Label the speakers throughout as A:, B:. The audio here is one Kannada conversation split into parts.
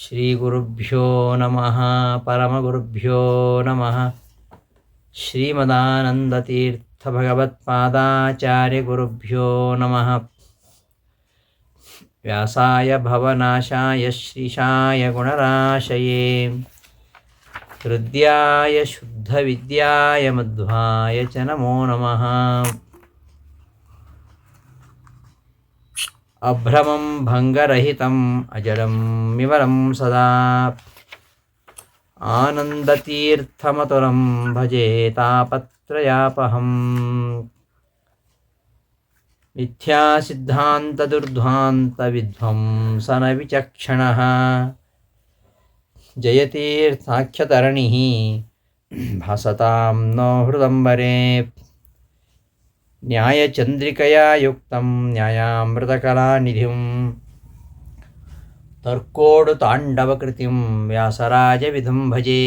A: ಶ್ರೀಗುರುಭ್ಯೋ ನಮಃ ಪರಮಗುರುಭ್ಯೋ ನಮಃ. ಶ್ರೀಮದಾನಂದತೀರ್ಥಭಗವತ್ಪಾದಾಚಾರ್ಯಗುರುಭ್ಯೋ ನಮಃ. ವ್ಯಾಸಾಯ ಭವನಾಶಾಯ ಶ್ರೀಶಾಯ ಗುಣರಾಶಯೇ ಹೃದ್ಯಾಯ ಶುದ್ಧವಿದ್ಯಾಯ ಮಧ್ವಾಯ ಚ ನಮೋ ನಮಃ. ಅಭ್ರಮಂ ಭಂಗರಹಿತಂ ಅಜಡಂ ವಿಮಲಂ ಸದಾ ಆನಂದತೀರ್ಥಮತುಲಂ ಭಜೆ ತಾಪತ್ರಯಾಪಹಂ. ಮಿಥ್ಯಾಸಿದ್ಧಾಂತದುರ್ಧ್ವಾಂತವಿಧ್ವಂಸನವಿಚಕ್ಷಣಃ ಜಯತೀರ್ಥಾಖ್ಯತರಣಿಃ ಭಾಸತಾಂ ನೋ ಹೃದಂಬರೆ. ನ್ಯಾಯಚಂದ್ರಿಕಯಾ ಯುಕ್ತಂ ನ್ಯಾಯಾಮೃತಕಲಾನಿಧಿಂ ತರ್ಕೋಡುತಾಂಡವಕೃತಿಂ ವ್ಯಾಸರಾಜವಿಧಂ ಭಜೆ.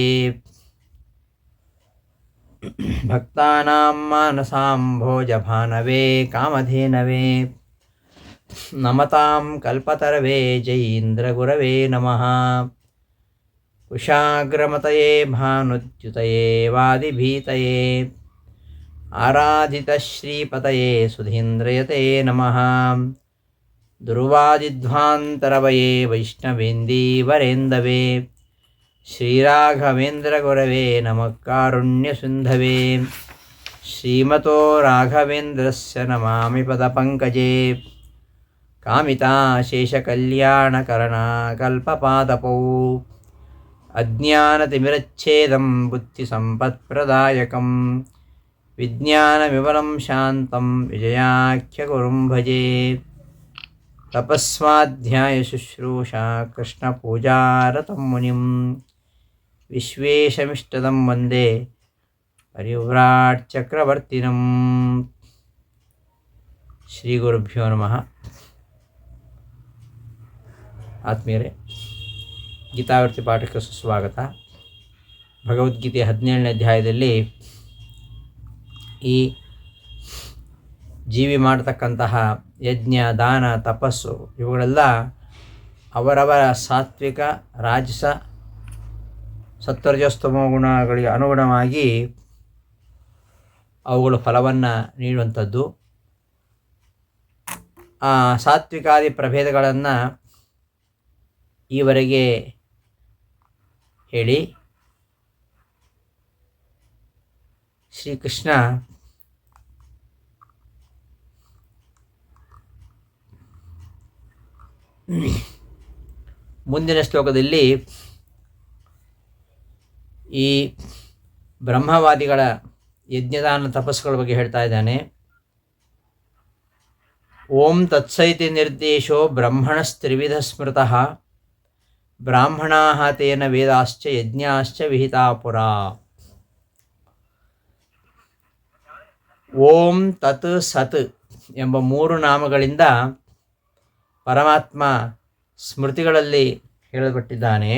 A: ಭಕ್ತಾನಾಂ ಮಾನಸಾಂ ಭೋಜಭಾನವೇ ಕಾಮಧೇನವೇ ನಮತಾಂ ಕಲ್ಪತರವೇ ಜಯೀಂದ್ರಗುರವೇ ನಮಃ. ಕುಶಾಗ್ರಮತಯೇ ಭಾನುದ್ಯುತಯೇ ವಾದಿಭೀತಯೇ ಆರಾಧಿತಶ್ರೀಪತಯೇ ಸುಧೀಂದ್ರಯತೆ ನಮಃ. ದುರ್ವಾದಿಧ್ವಾಂತರವಯೇ ವೈಷ್ಣವೇಂದೀವರೇಂದವೇ ಶ್ರೀರಾಘವೇಂದ್ರಗುರವೇ ನಮಃ ಕಾರುಣ್ಯಸಿಂಧವೇ. ಶ್ರೀಮತೋ ರಾಘವೇಂದ್ರಸ್ಯ ನಮಾಮಿ ಪದಪಂಕಜೇ ಕಾಮಿತಾಶೇಷಕಲ್ಯಾಣಕರಣಕಲ್ಪಪಾದಪೌ. ಅಜ್ಞಾನತಿಮಿರಚ್ಛೇದಂ ಬುದ್ಧಿಸಂಪತ್ಪ್ರದಾಯಕಂ ವಿಜ್ಞಾನವಿಮಲಂ ಶಾಂತಂ ವಿಜಯಾಖ್ಯಗುರುಂ ಭಜೆ. ತಪಸ್ವಾಧ್ಯಾಯ ಶುಶ್ರೂಷಾ ಕೃಷ್ಣಪೂಜಾರತಂ ಮುನಿಂ ವಿಶ್ವೇಶಮಿಷ್ಟದಂ ವಂದೇ ಪರಿವ್ರಾಟ್ ಚಕ್ರವರ್ತಿನಂ. ಶ್ರೀ ಗುರುಭ್ಯೋ ನಮಃ. ಆತ್ಮೀಯರೇ, ಗೀತಾವರ್ತಿ ಪಾಠಕ್ಕೆ ಸುಸ್ವಾಗತ. ಭಗವದ್ಗೀತೆ 17ನೇ ಅಧ್ಯಾಯದಲ್ಲಿ ಈ ಜೀವಿ ಮಾಡತಕ್ಕಂತಹ ಯಜ್ಞ, ದಾನ, ತಪಸ್ಸು ಇವುಗಳೆಲ್ಲ ಅವರವರ ಸಾತ್ವಿಕ, ರಾಜಸ, ಸತ್ವರಜಸ್ತಮೋ ಗುಣಗಳಿಗೆ ಅನುಗುಣವಾಗಿ ಅವುಗಳು ಫಲವನ್ನು ನೀಡುವಂಥದ್ದು. ಆ ಸಾತ್ವಿಕಾದಿ ಪ್ರಭೇದಗಳನ್ನು ಈವರೆಗೆ ಹೇಳಿ ಶ್ರೀಕೃಷ್ಣ ಮುಂದಿನ ಶ್ಲೋಕದಲ್ಲಿ ಈ ಬ್ರಹ್ಮವಾದಿಗಳ ಯಜ್ಞದಾನ ತಪಸ್ಸುಗಳ ಬಗ್ಗೆ ಹೇಳ್ತಾ ಇದ್ದಾನೆ. ಓಂ ತತ್ಸೈತಿ ನಿರ್ದೇಶೋ ಬ್ರಹ್ಮಣಸ್ತ್ರಿವಿಧ ಸ್ಮೃತಃ ಬ್ರಾಹ್ಮಣಾಃ ತೇನ ವೇದಾಶ್ಚ ಯಜ್ಞಾಶ್ಚ ವಿಹಿತಾ ಪುರಾ. ಓಂ ತತ್ ಸತ್ ಎಂಬ 3 ನಾಮಗಳಿಂದ ಪರಮಾತ್ಮ ಸ್ಮೃತಿಗಳಲ್ಲಿ ಹೇಳಲ್ಪಟ್ಟಿದ್ದಾನೆ.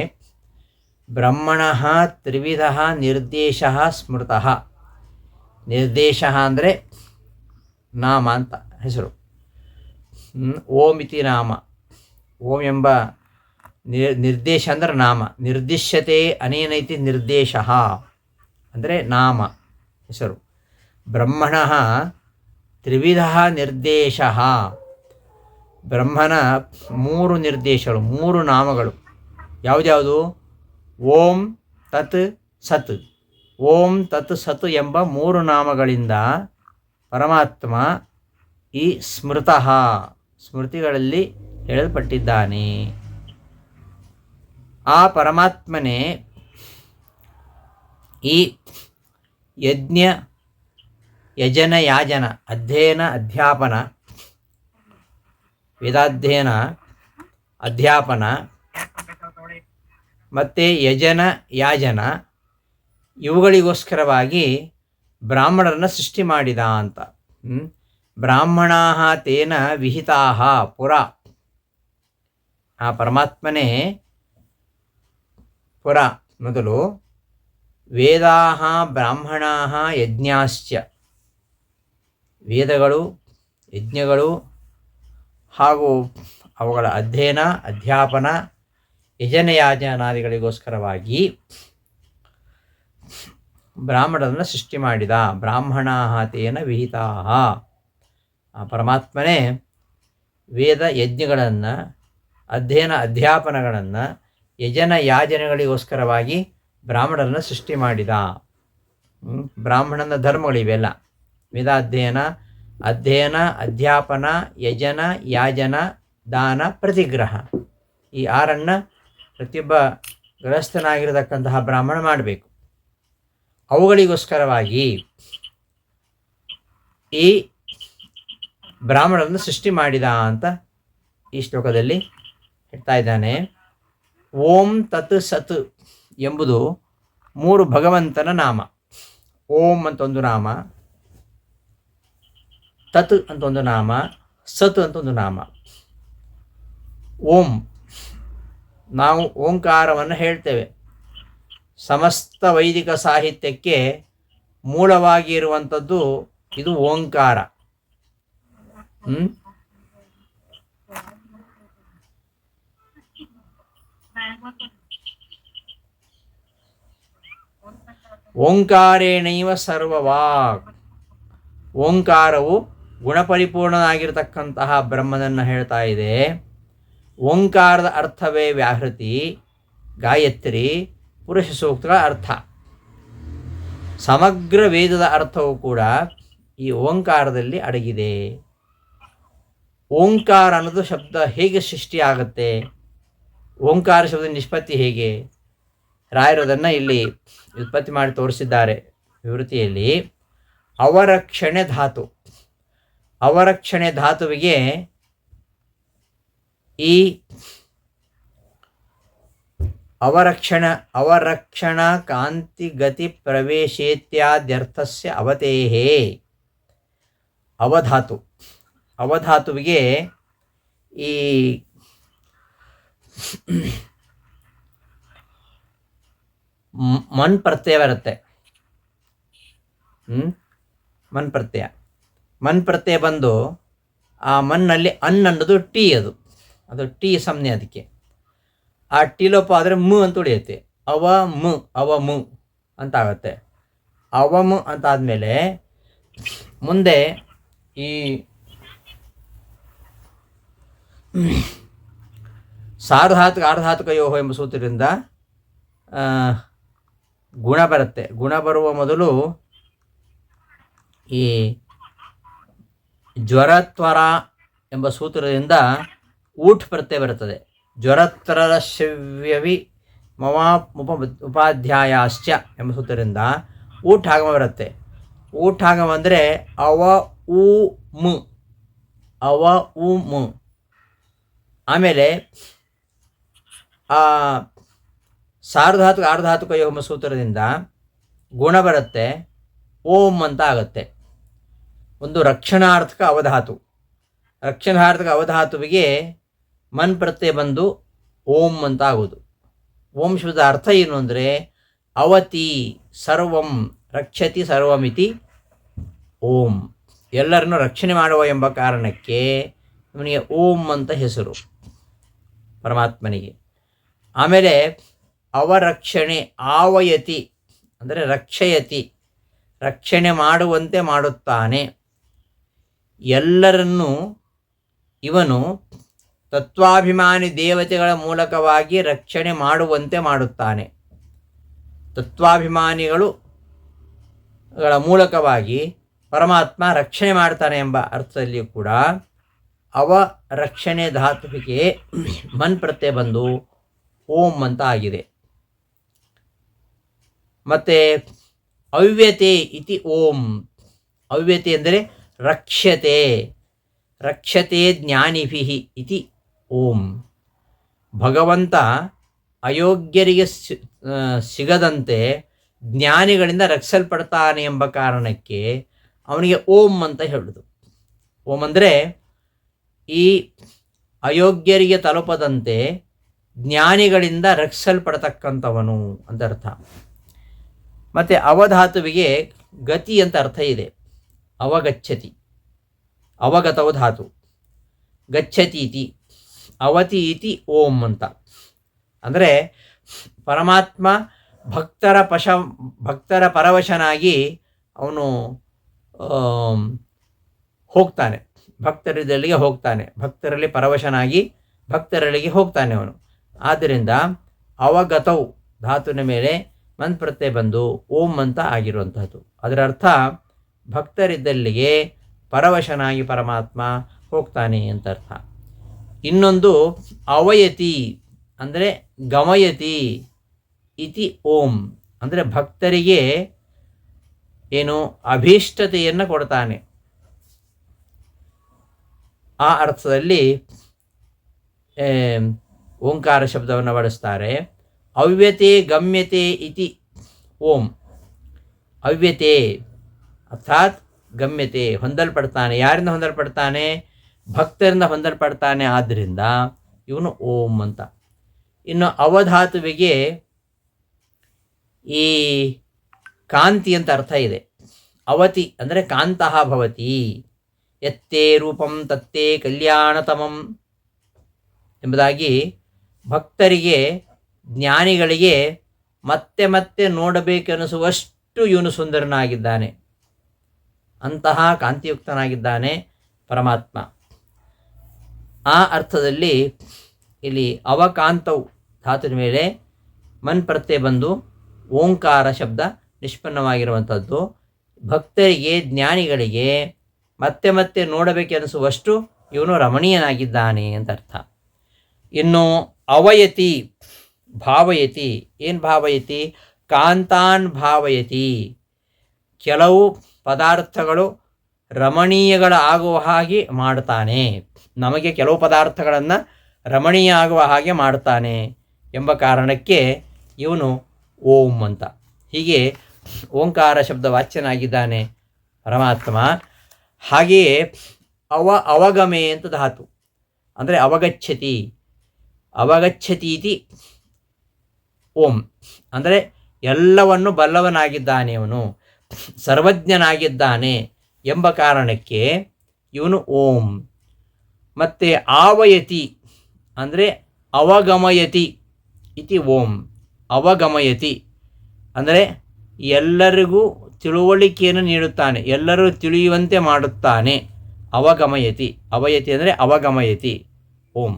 A: ಬ್ರಹ್ಮಣಃ ತ್ರಿವಿಧ ನಿರ್ದೇಶ ಸ್ಮೃತಃ. ನಿರ್ದೇಶ ಅಂದರೆ ನಾಮ ಅಂತ ಹೆಸರು. ಓಂ ಇತಿ ನಾಮ. ಓಂ ಎಂಬ ನಿರ್ದೇಶ ಅಂದರೆ ನಾಮ. ನಿರ್ದಿಶ್ಯತೆ ಅನೇನೈತಿ ನಿರ್ದೇಶ ಅಂದರೆ ನಾಮ, ಹೆಸರು. ಬ್ರಹ್ಮಣಃ ತ್ರಿವಿಧ ನಿರ್ದೇಶ. ಬ್ರಹ್ಮನ 3 ನಿರ್ದೇಶಗಳು, 3 ನಾಮಗಳು. ಯಾವುದ್ಯಾವುದು? ಓಂ ತತ್ ಸತ್. ಓಂ ತತ್ ಸತ್ ಎಂಬ 3 ನಾಮಗಳಿಂದ ಪರಮಾತ್ಮ ಈ ಸ್ಮೃತಃ ಸ್ಮೃತಿಗಳಲ್ಲಿ ಹೇಳಲ್ಪಟ್ಟಿದ್ದಾನೆ. ಆ ಪರಮಾತ್ಮನೇ ಈ ಯಜ್ಞ, ಯಜನ, ಯಾಜನ, ಅಧ್ಯಯನ, ಅಧ್ಯಾಪನ, ವೇದಾಧ್ಯಯನ, ಅಧ್ಯಾಪನ ಮತ್ತು ಯಜನ, ಯಾಜನ ಇವುಗಳಿಗೋಸ್ಕರವಾಗಿ ಬ್ರಾಹ್ಮಣರನ್ನು ಸೃಷ್ಟಿ ಮಾಡಿದ ಅಂತ. ಬ್ರಾಹ್ಮಣಾಃ ತೇನ ವಿಹಿತಾಃ ಪುರ. ಆ ಪರಮಾತ್ಮನೇ ಪುರ ಮೊದಲು. ವೇದಾಃ ಬ್ರಾಹ್ಮಣಾಃ ಯಜ್ಞಾಶ್ಚ. ವೇದಗಳು, ಯಜ್ಞಗಳು ಹಾಗೂ ಅವುಗಳ ಅಧ್ಯಯನ, ಅಧ್ಯಾಪನ ಯಜನಯಾಜನಾದಿಗಳಿಗೋಸ್ಕರವಾಗಿ ಬ್ರಾಹ್ಮಣರನ್ನು ಸೃಷ್ಟಿ ಮಾಡಿದ. ಬ್ರಾಹ್ಮಣಾ ತೇನ ವಿಹಿತಾ. ಆ ಪರಮಾತ್ಮನೇ ವೇದ ಯಜ್ಞಗಳನ್ನು, ಅಧ್ಯಯನ ಅಧ್ಯಾಪನಗಳನ್ನು, ಯಜನ ಯಾಜನೆಗಳಿಗೋಸ್ಕರವಾಗಿ ಬ್ರಾಹ್ಮಣರನ್ನು ಸೃಷ್ಟಿ ಮಾಡಿದ. ಬ್ರಾಹ್ಮಣನ ಧರ್ಮಗಳಿವೆಲ್ಲ: ವೇದಾಧ್ಯಯನ, ಅಧ್ಯಯನ, ಅಧ್ಯಾಪನ, ಯಜನ, ಯಾಜನ, ದಾನ, ಪ್ರತಿಗ್ರಹ. ಈ 6 ಪ್ರತಿಯೊಬ್ಬ ಗೃಹಸ್ಥನಾಗಿರತಕ್ಕಂತಹ ಬ್ರಾಹ್ಮಣ ಮಾಡಬೇಕು. ಅವುಗಳಿಗೋಸ್ಕರವಾಗಿ ಈ ಬ್ರಾಹ್ಮಣರನ್ನು ಸೃಷ್ಟಿ ಮಾಡಿದ ಅಂತ ಈ ಶ್ಲೋಕದಲ್ಲಿ ಹೇಳ್ತಾ ಇದ್ದಾನೆ. ಓಂ ತತ್ ಸತ್ ಎಂಬುದು 3 ಭಗವಂತನ ನಾಮ. ಓಂ ಅಂತ ಒಂದು ನಾಮ, ತತ್ ಅಂತ ಒಂದು ನಾಮ, ಸತ್ ಅಂತ ಒಂದು ನಾಮ. ಓಂ, ನಾವು ಓಂಕಾರವನ್ನು ಹೇಳ್ತೇವೆ. ಸಮಸ್ತ ವೈದಿಕ ಸಾಹಿತ್ಯಕ್ಕೆ ಮೂಲವಾಗಿ ಇರುವಂಥದ್ದು ಇದು ಓಂಕಾರ. ಓಂಕಾರೇಣೈವ ಸರ್ವವಾಕ್. ಓಂಕಾರವು ಗುಣಪರಿಪೂರ್ಣನಾಗಿರ್ತಕ್ಕಂತಹ ಬ್ರಹ್ಮನನ್ನು ಹೇಳ್ತಾ ಇದೆ. ಓಂಕಾರದ ಅರ್ಥವೇ ವ್ಯಾಹೃತಿ, ಗಾಯತ್ರಿ, ಪುರುಷ ಸೂಕ್ತಗಳ ಅರ್ಥ. ಸಮಗ್ರ ವೇದದ ಅರ್ಥವೂ ಕೂಡ ಈ ಓಂಕಾರದಲ್ಲಿ ಅಡಗಿದೆ. ಓಂಕಾರ ಅನ್ನೋದು ಶಬ್ದ ಹೇಗೆ ಸೃಷ್ಟಿಯಾಗುತ್ತೆ, ಓಂಕಾರ ಶಬ್ದ ನಿಷ್ಪತ್ತಿ ಹೇಗೆ, ರಾಯರದನ್ನು ಇಲ್ಲಿ ವ್ಯುತ್ಪತ್ತಿ ಮಾಡಿ ತೋರಿಸಿದ್ದಾರೆ ವಿವೃತಿಯಲ್ಲಿ. ಅವರಕ್ಷಣೆ ಧಾತು. ಅವರಕ್ಷಣೆ ಧಾತುವಿಗೆ ಈ ಅವರಕ್ಷಣ ಕಾಂತಿ ಗತಿ ಪ್ರವೇಶೇತ್ಯಾದ್ಯರ್ಥಸ್ಯ ಅವತೇಹೇ. ಅವಧಾತು. ಅವಧಾತುವಿಗೆ ಈ ಮನ್ ಪ್ರತ್ಯಯ ಬರುತ್ತೆ. ಮನ್ ಪ್ರತ್ಯಯ. ಮನ್ ಪ್ರತ್ಯಯ ಬಂದು ಆ ಮನ್ನಲ್ಲಿ ಅನ್ನೋದು ಟಿ, ಅದು ಟಿ ಸಂಜ್ಞೆ. ಅದಕ್ಕೆ ಆ ಟಿ ಲೋಪ ಆದರೆ ಮು ಅಂತ ಉಳಿಯುತ್ತೆ. ಅವಮು ಅಂತ ಆಗುತ್ತೆ. ಅವಮು ಅಂತ ಆದಮೇಲೆ ಮುಂದೆ ಈ ಸಾರ್ವಧಾತುಕ ಆರ್ಧಾತುಕಯೋಹ ಎಂಬ ಸೂತ್ರದಿಂದ ಗುಣ ಬರುತ್ತೆ. ಗುಣ ಬರುವ ಮೊದಲು ಈ ಜ್ವರತ್ವರ ಎಂಬ ಸೂತ್ರದಿಂದ ಊಠ್ ಪ್ರತ್ಯಯ ಬರುತ್ತದೆ. ಜ್ವರತ್ವರ ಶವ್ಯವಿ ಉಪಾಧ್ಯಾಯಾಶ್ಚ ಎಂಬ ಸೂತ್ರದಿಂದ ಊಠಾಗಮ ಬರುತ್ತೆ. ಊಠಾಗಮ ಅಂದರೆ ಅವ ಉ ಮು, ಅವ ಉ ಮು. ಆಮೇಲೆ ಆ ಸಾರ್ವಧಾತುಕ ಆರ್ಧಾತುಕ ಎಂಬ ಸೂತ್ರದಿಂದ ಗುಣ ಬರುತ್ತೆ, ಓಂ ಅಂತ ಆಗುತ್ತೆ. ಒಂದು ರಕ್ಷಣಾರ್ಥಕ ಅವಧಾತು. ರಕ್ಷಣಾರ್ಥಕ ಅವಧಾತುವಿಗೆ ಮನ್ ಪ್ರತ್ಯಯ ಬಂದು ಓಂ ಅಂತ ಆಗೋದು. ಓಂ ಶಬ್ದದ ಅರ್ಥ ಏನು ಅಂದರೆ ಅವತಿ ಸರ್ವಂ ರಕ್ಷತಿ ಸರ್ವಮಿತಿ ಓಂ. ಎಲ್ಲರನ್ನು ರಕ್ಷಣೆ ಮಾಡುವ ಎಂಬ ಕಾರಣಕ್ಕೆ ಇವನಿಗೆ ಓಂ ಅಂತ ಹೆಸರು ಪರಮಾತ್ಮನಿಗೆ. ಆಮೇಲೆ ಅವರಕ್ಷಣೆ ಆವಯತಿ ಅಂದರೆ ರಕ್ಷಯತಿ, ರಕ್ಷಣೆ ಮಾಡುವಂತೆ ಮಾಡುತ್ತಾನೆ. ಎಲ್ಲರನ್ನೂ ಇವನು ತತ್ವಾಭಿಮಾನಿ ದೇವತೆಗಳ ಮೂಲಕವಾಗಿ ರಕ್ಷಣೆ ಮಾಡುವಂತೆ ಮಾಡುತ್ತಾನೆ. ತತ್ವಾಭಿಮಾನಿಗಳ ಮೂಲಕವಾಗಿ ಪರಮಾತ್ಮ ರಕ್ಷಣೆ ಮಾಡ್ತಾನೆ ಎಂಬ ಅರ್ಥದಲ್ಲಿಯೂ ಕೂಡ ಅವ ರಕ್ಷಣೆ ಧಾತುವಿಗೆ ಮನ್ ಪ್ರತ್ಯಯ ಬಂದು ಓಂ ಅಂತ ಆಗಿದೆ. ಮತ್ತು ಅವ್ಯತೆ ಇತಿ ಓಂ. ಅವ್ಯತೆ ಅಂದರೆ ರಕ್ಷ್ಯತೆ, ರಕ್ಷತೆ ಜ್ಞಾನಿಭಿ ಇತಿ ಓಂ. ಭಗವಂತ ಅಯೋಗ್ಯರಿಗೆ ಸಿಗದಂತೆ ಜ್ಞಾನಿಗಳಿಂದ ರಕ್ಷಿಸಲ್ಪಡ್ತಾನೆ ಎಂಬ ಕಾರಣಕ್ಕೆ ಅವನಿಗೆ ಓಂ ಅಂತ ಹೇಳುವುದು. ಓಂ ಅಂದರೆ ಈ ಅಯೋಗ್ಯರಿಗೆ ತಲುಪದಂತೆ ಜ್ಞಾನಿಗಳಿಂದ ರಕ್ಷಿಸಲ್ಪಡತಕ್ಕಂಥವನು ಅಂತ ಅರ್ಥ. ಮತ್ತು ಅವಧಾತುವಿಗೆ ಗತಿ ಅಂತ ಅರ್ಥ ಇದೆ. ಅವಗಚ್ಚತಿ, ಅವಗತವು ಧಾತು. ಗಚ್ಚತಿ ಇತಿ, ಅವತಿ ಇತಿ ಓಂ ಅಂತ. ಅಂದರೆ ಪರಮಾತ್ಮ ಭಕ್ತರ ಪರವಶನಾಗಿ ಅವನು ಹೋಗ್ತಾನೆ, ಭಕ್ತರಲ್ಲಿಗೆ ಹೋಗ್ತಾನೆ, ಭಕ್ತರಲ್ಲಿ ಪರವಶನಾಗಿ ಭಕ್ತರಲ್ಲಿಗೆ ಹೋಗ್ತಾನೆ ಅವನು. ಆದ್ದರಿಂದ ಅವಗತವು ಧಾತುವಿನ ಮೇಲೆ ಮನ್ ಪ್ರತ್ಯಯ ಬಂದು ಓಂ ಅಂತ ಆಗಿರುವಂಥದ್ದು. ಅದರ ಅರ್ಥ ಭಕ್ತರಿದ್ದಲ್ಲಿಗೆ ಪರವಶನಾಗಿ ಪರಮಾತ್ಮ ಹೋಗ್ತಾನೆ ಅಂತ ಅರ್ಥ. ಇನ್ನೊಂದು ಅವಯತಿ ಅಂದರೆ ಗಮಯತಿ ಇತಿ ಓಂ, ಅಂದರೆ ಭಕ್ತರಿಗೆ ಏನು ಅಭೀಷ್ಟತೆಯನ್ನು ಕೊಡ್ತಾನೆ. ಆ ಅರ್ಥದಲ್ಲಿ ಓಂಕಾರ ಶಬ್ದವನ್ನು ಬಳಸ್ತಾರೆ. ಅವ್ಯತೆ ಗಮ್ಯತೆ ಇತಿ ಓಂ. ಅವ್ಯತೆ ಅರ್ಥಾತ್ ಗಮ್ಯತೆ, ಹೊಂದಲ್ಪಡ್ತಾನೆ. ಯಾರಿಂದ ಹೊಂದಲ್ಪಡ್ತಾನೆ? ಭಕ್ತರಿಂದ ಹೊಂದಲ್ಪಡ್ತಾನೆ. ಆದ್ದರಿಂದ ಇವನು ಓಂ ಅಂತ. ಇನ್ನು ಅವಧಾತುವಿಗೆ ಈ ಕಾಂತಿ ಅಂತ ಅರ್ಥ ಇದೆ. ಅವತಿ ಅಂದರೆ ಕಾಂತಃ ಭವತಿ, ಯತ್ತೇ ರೂಪಂ ತತ್ತೇ ಕಲ್ಯಾಣತಮಂ ಎಂಬುದಾಗಿ ಭಕ್ತರಿಗೆ, ಜ್ಞಾನಿಗಳಿಗೆ ಮತ್ತೆ ಮತ್ತೆ ನೋಡಬೇಕೆನಿಸುವಷ್ಟು ಇವನು ಸುಂದರನಾಗಿದ್ದಾನೆ. ಅಂತಹ ಕಾಂತಿಯುಕ್ತನಾಗಿದ್ದಾನೆ ಪರಮಾತ್ಮ. ಆ ಅರ್ಥದಲ್ಲಿ ಇಲ್ಲಿ ಅವಕಾಂತವು ಧಾತುವಿನ ಮೇಲೆ ಮನ್ ಪ್ರತ್ಯಯ ಬಂದು ಓಂಕಾರ ಶಬ್ದ ನಿಷ್ಪನ್ನವಾಗಿರುವಂಥದ್ದು. ಭಕ್ತರಿಗೆ, ಜ್ಞಾನಿಗಳಿಗೆ ಮತ್ತೆ ಮತ್ತೆ ನೋಡಬೇಕೆನಿಸುವಷ್ಟು ಇವನು ರಮಣೀಯನಾಗಿದ್ದಾನೆ ಅಂತ ಅರ್ಥ. ಇನ್ನು ಅವಯತಿ ಭಾವಯತಿ. ಏನು ಭಾವಯತಿ? ಕಾಂತಾನ್ ಭಾವಯತಿ. ಕೆಲವು ಪದಾರ್ಥಗಳು ರಮಣೀಯಗಳ ಆಗುವ ಹಾಗೆ ಮಾಡ್ತಾನೆ. ನಮಗೆ ಕೆಲವು ಪದಾರ್ಥಗಳನ್ನು ರಮಣೀಯ ಆಗುವ ಹಾಗೆ ಮಾಡ್ತಾನೆ ಎಂಬ ಕಾರಣಕ್ಕೆ ಇವನು ಓಂ ಅಂತ. ಹೀಗೆ ಓಂಕಾರ ಶಬ್ದ ವಾಚ್ಯನಾಗಿದ್ದಾನೆ ಪರಮಾತ್ಮ. ಹಾಗೆಯೇ ಅವಗಮೆ ಅಂತ ಧಾತು, ಅಂದರೆ ಅವಗಚ್ಚತಿ. ಅವಗಚ್ಚತೀತಿ ಓಂ, ಅಂದರೆ ಎಲ್ಲವನ್ನು ಬಲ್ಲವನಾಗಿದ್ದಾನೆ ಅವನು, ಸರ್ವಜ್ಞನಾಗಿದ್ದಾನೆ ಎಂಬ ಕಾರಣಕ್ಕೆ ಇವನು ಓಂ. ಮತ್ತು ಆವಯತಿ ಅಂದರೆ ಅವಗಮಯತಿ ಇತಿ ಓಂ. ಅವಗಮಯತಿ ಅಂದರೆ ಎಲ್ಲರಿಗೂ ತಿಳುವಳಿಕೆಯನ್ನು ನೀಡುತ್ತಾನೆ, ಎಲ್ಲರೂ ತಿಳಿಯುವಂತೆ ಮಾಡುತ್ತಾನೆ. ಅವಗಮಯತಿ, ಅವಯತಿ ಅಂದರೆ ಅವಗಮಯತಿ ಓಂ.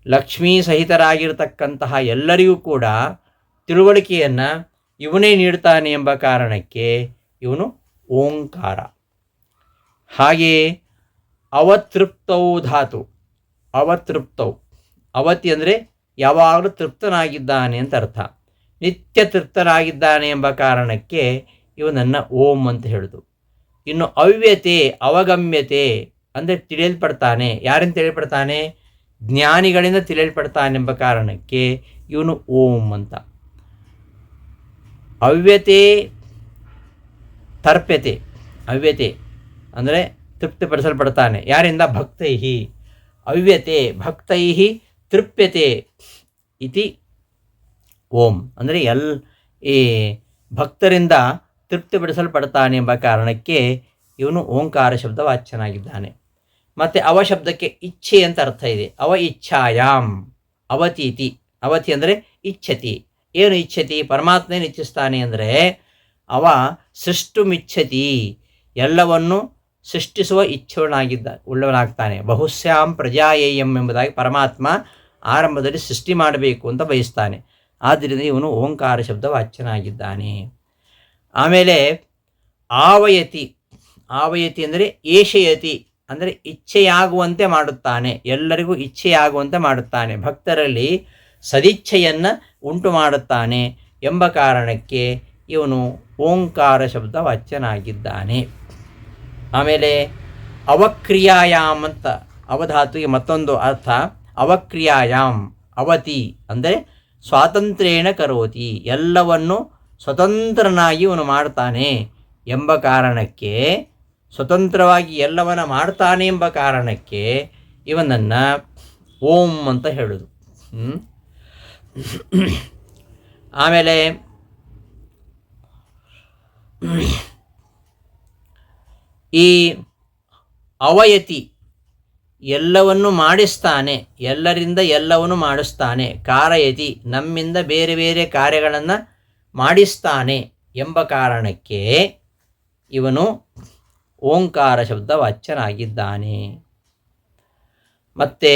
A: ಲಕ್ಷ್ಮೀ ಸಹಿತರಾಗಿರ್ತಕ್ಕಂತಹ ಎಲ್ಲರಿಗೂ ಕೂಡ ತಿಳುವಳಿಕೆಯನ್ನು ಇವನೇ ನೀಡ್ತಾನೆ ಎಂಬ ಕಾರಣಕ್ಕೆ ಇವನು ಓಂಕಾರ. ಹಾಗೆಯೇ ಅವತೃಪ್ತೌ ಧಾತು. ಅವತೃಪ್ತೌ, ಅವತಿ ಅಂದರೆ ಯಾವಾಗಲೂ ತೃಪ್ತನಾಗಿದ್ದಾನೆ ಅಂತ ಅರ್ಥ. ನಿತ್ಯ ತೃಪ್ತನಾಗಿದ್ದಾನೆ ಎಂಬ ಕಾರಣಕ್ಕೆ ಇವನನ್ನು ಓಂ ಅಂತ ಹೇಳುದು. ಇನ್ನು ಅವ್ಯತೆ, ಅವಗಮ್ಯತೆ ಅಂದರೆ ತಿಳಿಯಲ್ಪಡ್ತಾನೆ. ಯಾರಿಂದ ತಿಳಿಯಲ್ಪಡ್ತಾನೆ? ಜ್ಞಾನಿಗಳಿಂದ ತಿಳಿಯಲ್ಪಡ್ತಾನೆಂಬ ಕಾರಣಕ್ಕೆ ಇವನು ಓಂ ಅಂತ. ಅವ್ಯತೆ ತರ್ಪ್ಯತೆ. ಅವ್ಯತೆ ಅಂದರೆ ತೃಪ್ತಿಪಡಿಸಲ್ಪಡ್ತಾನೆ. ಯಾರಿಂದ? ಭಕ್ತೈಹಿ. ಅವ್ಯತೆ ಭಕ್ತೈಹಿ ತೃಪ್ಯತೆ ಇತಿ ಓಂ, ಅಂದರೆ ಈ ಭಕ್ತರಿಂದ ತೃಪ್ತಿಪಡಿಸಲ್ಪಡ್ತಾನೆ ಎಂಬ ಕಾರಣಕ್ಕೆ ಇವನು ಓಂಕಾರ ಶಬ್ದ ವಾಚ್ಯನಾಗಿದ್ದಾನೆ. ಮತ್ತು ಅವ ಶಬ್ದಕ್ಕೆ ಇಚ್ಛೆ ಅಂತ ಅರ್ಥ ಇದೆ. ಅವ ಇಚ್ಛಾಯಾಮ್ ಅವತೀತಿ. ಅವತಿ ಅಂದರೆ ಇಚ್ಛತಿ. ಏನು ಇಚ್ಛತಿ? ಪರಮಾತ್ಮನೇ ಇಚ್ಛಿಸ್ತಾನೆ ಅಂದರೆ ಅವ ಸೃಷ್ಟುಮಿಚ್ಛತಿ, ಎಲ್ಲವನ್ನು ಸೃಷ್ಟಿಸುವ ಉಳ್ಳವನಾಗ್ತಾನೆ. ಬಹುಶ್ಯಾಂ ಪ್ರಜಾಯೇಯಂ ಎಂಬುದಾಗಿ ಪರಮಾತ್ಮ ಆರಂಭದಲ್ಲಿ ಸೃಷ್ಟಿ ಮಾಡಬೇಕು ಅಂತ ಬಯಸ್ತಾನೆ. ಆದ್ದರಿಂದ ಇವನು ಓಂಕಾರ ಶಬ್ದ ವಾಚ್ಯನಾಗಿದ್ದಾನೆ. ಆಮೇಲೆ ಆವಯತಿ. ಆವಯತಿ ಅಂದರೆ ಏಷಯತಿ ಅಂದರೆ ಇಚ್ಛೆಯಾಗುವಂತೆ ಮಾಡುತ್ತಾನೆ, ಎಲ್ಲರಿಗೂ ಇಚ್ಛೆಯಾಗುವಂತೆ ಮಾಡುತ್ತಾನೆ, ಭಕ್ತರಲ್ಲಿ ಸದಿಚ್ಛೆಯನ್ನು ಉಂಟು ಮಾಡುತ್ತಾನೆ ಎಂಬ ಕಾರಣಕ್ಕೆ ಇವನು ಓಂಕಾರ ಶಬ್ದ ವಾಚ್ಯನಾಗಿದ್ದಾನೆ. ಆಮೇಲೆ ಅವಕ್ರಿಯಾಯಾಮ್ ಅಂತ ಅವಧಾತುಗೆ ಮತ್ತೊಂದು ಅರ್ಥ. ಅವಕ್ರಿಯಾಯಾಮ್ ಅವತಿ ಅಂದರೆ ಸ್ವಾತಂತ್ರ್ಯೇಣ ಕರೋತಿ, ಎಲ್ಲವನ್ನು ಸ್ವತಂತ್ರನಾಗಿ ಇವನು ಮಾಡ್ತಾನೆ ಎಂಬ ಕಾರಣಕ್ಕೆ, ಸ್ವತಂತ್ರವಾಗಿ ಎಲ್ಲವನ್ನ ಮಾಡ್ತಾನೆ ಎಂಬ ಕಾರಣಕ್ಕೆ ಇವನನ್ನು ಓಂ ಅಂತ ಹೇಳೋದು. ಆಮೇಲೆ ಈ ಅವಯತಿ, ಎಲ್ಲವನ್ನು ಮಾಡಿಸ್ತಾನೆ, ಎಲ್ಲರಿಂದ ಎಲ್ಲವನ್ನು ಮಾಡಿಸ್ತಾನೆ. ಕಾರಯತಿ ನಮ್ಮಿಂದ ಬೇರೆ ಬೇರೆ ಕಾರ್ಯಗಳನ್ನು ಮಾಡಿಸ್ತಾನೆ ಎಂಬ ಕಾರಣಕ್ಕೆ ಇವನು ಓಂಕಾರ ಶಬ್ದ ವಾಚ್ಯನಾಗಿದ್ದಾನೆ. ಮತ್ತು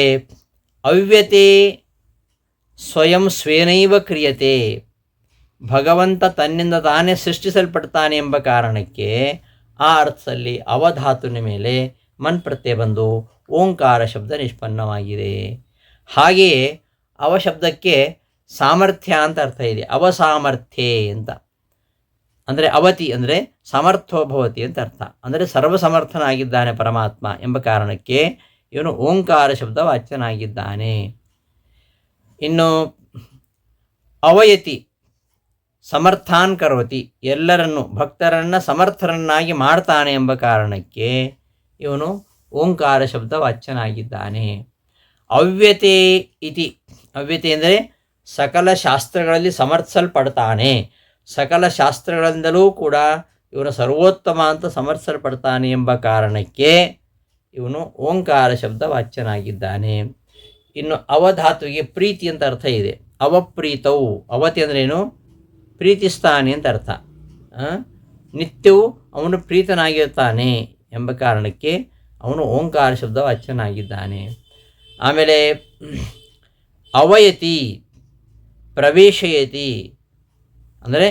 A: ಅವ್ಯತೆ ಸ್ವಯಂ ಸ್ವೇನೈವ ಕ್ರಿಯತೆ, ಭಗವಂತ ತನ್ನಿಂದ ತಾನೇ ಸೃಷ್ಟಿಸಲ್ಪಡ್ತಾನೆ ಎಂಬ ಕಾರಣಕ್ಕೆ ಆ ಅರ್ಥದಲ್ಲಿ ಅವಧಾತುವಿನ ಮೇಲೆ ಮನ್ ಪ್ರತ್ಯಯ ಬಂದು ಓಂಕಾರ ಶಬ್ದ ನಿಷ್ಪನ್ನವಾಗಿದೆ. ಹಾಗೆಯೇ ಅವಶಬ್ದಕ್ಕೆ ಸಾಮರ್ಥ್ಯ ಅಂತ ಅರ್ಥ ಇದೆ. ಅವಸಾಮರ್ಥ್ಯೆ ಅಂತ ಅಂದರೆ ಅವತಿ ಅಂದರೆ ಸಮರ್ಥೋಭವತಿ ಅಂತ ಅರ್ಥ. ಅಂದರೆ ಸರ್ವಸಮರ್ಥನಾಗಿದ್ದಾನೆ ಪರಮಾತ್ಮ ಎಂಬ ಕಾರಣಕ್ಕೆ ಇವನು ಓಂಕಾರ ಶಬ್ದ ವಾಚ್ಯನಾಗಿದ್ದಾನೆ. ಇನ್ನು ಅವಯತಿ ಸಮರ್ಥಾನ್ ಕರೋತಿ, ಎಲ್ಲರನ್ನು ಭಕ್ತರನ್ನು ಸಮರ್ಥರನ್ನಾಗಿ ಮಾಡ್ತಾನೆ ಎಂಬ ಕಾರಣಕ್ಕೆ ಇವನು ಓಂಕಾರ ಶಬ್ದ ವಾಚ್ಯನಾಗಿದ್ದಾನೆ. ಅವ್ಯತೆ ಇತಿ, ಅವ್ಯತೆ ಅಂದರೆ ಸಕಲ ಶಾಸ್ತ್ರಗಳಲ್ಲಿ ಸಮರ್ಥಿಸಲ್ಪಡ್ತಾನೆ, ಸಕಲ ಶಾಸ್ತ್ರಗಳಿಂದಲೂ ಕೂಡ ಇವನು ಸರ್ವೋತ್ತಮ ಅಂತ ಸಮರ್ಥಿಸಲ್ಪಡ್ತಾನೆ ಎಂಬ ಕಾರಣಕ್ಕೆ ಇವನು ಓಂಕಾರ ಶಬ್ದ ವಾಚ್ಯನಾಗಿದ್ದಾನೆ. ಇನ್ನು ಅವಧಾತುವಿಗೆ ಪ್ರೀತಿ ಅಂತ ಅರ್ಥ ಇದೆ. ಅವಪ್ರೀತವು, ಅವತಿ ಅಂದ್ರೇನು? ಪ್ರೀತಿಸ್ತಾನೆ ಅಂತ ಅರ್ಥ. ನಿತ್ಯವೂ ಅವನು ಪ್ರೀತನಾಗಿರ್ತಾನೆ ಎಂಬ ಕಾರಣಕ್ಕೆ ಅವನು ಓಂಕಾರ ಶಬ್ದ ವಾಚ್ಯನಾಗಿದ್ದಾನೆ. ಆಮೇಲೆ ಅವಯತಿ ಪ್ರವೇಶಯತಿ ಅಂದರೆ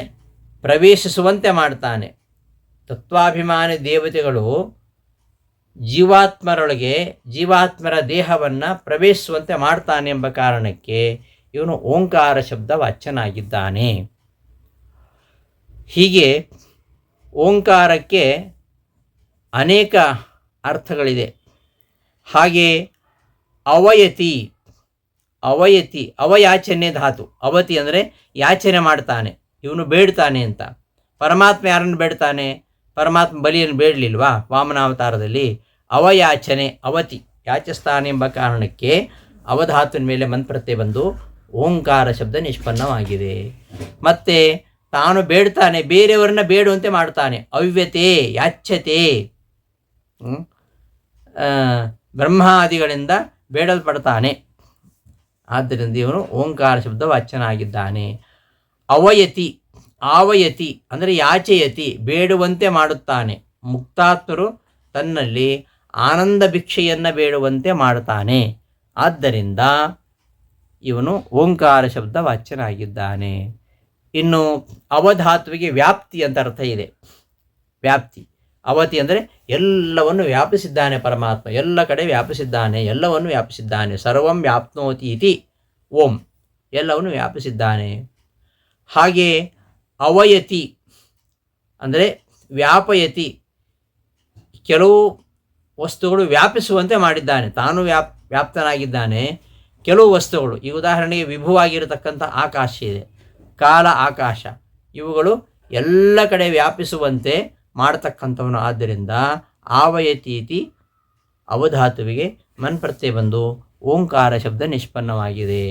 A: ಪ್ರವೇಶಿಸುವಂತೆ ಮಾಡ್ತಾನೆ. ತತ್ವಾಭಿಮಾನಿ ದೇವತೆಗಳು ಜೀವಾತ್ಮರೊಳಗೆ ಜೀವಾತ್ಮರ ದೇಹವನ್ನು ಪ್ರವೇಶಿಸುವಂತೆ ಮಾಡ್ತಾನೆ ಎಂಬ ಕಾರಣಕ್ಕೆ ಇವನು ಓಂಕಾರ ಶಬ್ದ ವಾಚ್ಯನಾಗಿದ್ದಾನೆ. ಹೀಗೆ ಓಂಕಾರಕ್ಕೆ ಅನೇಕ ಅರ್ಥಗಳಿದೆ. ಹಾಗೆ ಅವಯತಿ, ಅವಯತಿ ಅವಯಾಚನೆ ಧಾತು. ಅವತಿ ಅಂದರೆ ಯಾಚನೆ ಮಾಡ್ತಾನೆ, ಇವನು ಬೇಡ್ತಾನೆ ಅಂತ. ಪರಮಾತ್ಮ ಯಾರನ್ನು ಬೇಡ್ತಾನೆ? ಪರಮಾತ್ಮ ಬಲಿಯನ್ನು ಬೇಡಲಿಲ್ವಾ ವಾಮನಾವತಾರದಲ್ಲಿ? ಅವಯಾಚನೆ ಅವತಿ ಯಾಚಿಸ್ತಾನೆ ಎಂಬ ಕಾರಣಕ್ಕೆ ಅವಧಾತುವಿನ ಮೇಲೆ ಮಂತ್ರತೆ ಬಂದು ಓಂಕಾರ ಶಬ್ದ ನಿಷ್ಪನ್ನವಾಗಿದೆ. ಮತ್ತು ತಾನು ಬೇಡ್ತಾನೆ, ಬೇರೆಯವರನ್ನ ಬೇಡುವಂತೆ ಮಾಡ್ತಾನೆ. ಅವ್ಯತೆ ಯಾಚ್ಯತೆ, ಬ್ರಹ್ಮಾದಿಗಳಿಂದ ಬೇಡಲ್ಪಡ್ತಾನೆ. ಆದ್ದರಿಂದ ಇವನು ಓಂಕಾರ ಶಬ್ದ ವಾಚ್ಯನಾಗಿದ್ದಾನೆ. ಅವಯತಿ ಆವಯತಿ ಅಂದರೆ ಯಾಚಯತಿ ಬೇಡುವಂತೆ ಮಾಡುತ್ತಾನೆ. ಮುಕ್ತಾತ್ಮರು ತನ್ನಲ್ಲಿ ಆನಂದ ಭಿಕ್ಷೆಯನ್ನು ಬೇಡುವಂತೆ ಮಾಡ್ತಾನೆ. ಆದ್ದರಿಂದ ಇವನು ಓಂಕಾರ ಶಬ್ದ ವಾಚ್ಯನಾಗಿದ್ದಾನೆ. ಇನ್ನು ಅವಧಾತುವಿಗೆ ವ್ಯಾಪ್ತಿ ಅಂತ ಅರ್ಥ ಇದೆ. ವ್ಯಾಪ್ತಿ, ಅವತಿ ಅಂದರೆ ಎಲ್ಲವನ್ನು ವ್ಯಾಪಿಸಿದ್ದಾನೆ ಪರಮಾತ್ಮ, ಎಲ್ಲ ಕಡೆ ವ್ಯಾಪಿಸಿದ್ದಾನೆ, ಎಲ್ಲವನ್ನು ವ್ಯಾಪಿಸಿದ್ದಾನೆ. ಸರ್ವಂ ವ್ಯಾಪ್ನೋತಿ ಇತಿ ಓಂ, ಎಲ್ಲವನ್ನು ವ್ಯಾಪಿಸಿದ್ದಾನೆ. ಹಾಗೆ ಅವಯತಿ ಅಂದರೆ ವ್ಯಾಪಯತಿ, ಕೆಲವು ವಸ್ತುಗಳು ವ್ಯಾಪಿಸುವಂತೆ ಮಾಡಿದ್ದಾನೆ. ತಾನು ವ್ಯಾಪ್ತನಾಗಿದ್ದಾನೆ. ಕೆಲವು ವಸ್ತುಗಳು, ಈ ಉದಾಹರಣೆಗೆ ವಿಭುವಾಗಿರತಕ್ಕಂಥ ಆಕಾಶ ಇದೆ, ಕಾಲ ಆಕಾಶ, ಇವುಗಳು ಎಲ್ಲ ಕಡೆ ವ್ಯಾಪಿಸುವಂತೆ ಮಾಡತಕ್ಕಂಥವನು. ಆದ್ದರಿಂದ ಆವಯತೀತಿ ಅವಧಾತುವಿಗೆ ಮನ್ ಪ್ರತ್ಯಯ ಬಂದು ಓಂಕಾರ ಶಬ್ದ ನಿಷ್ಪನ್ನವಾಗಿದೆ.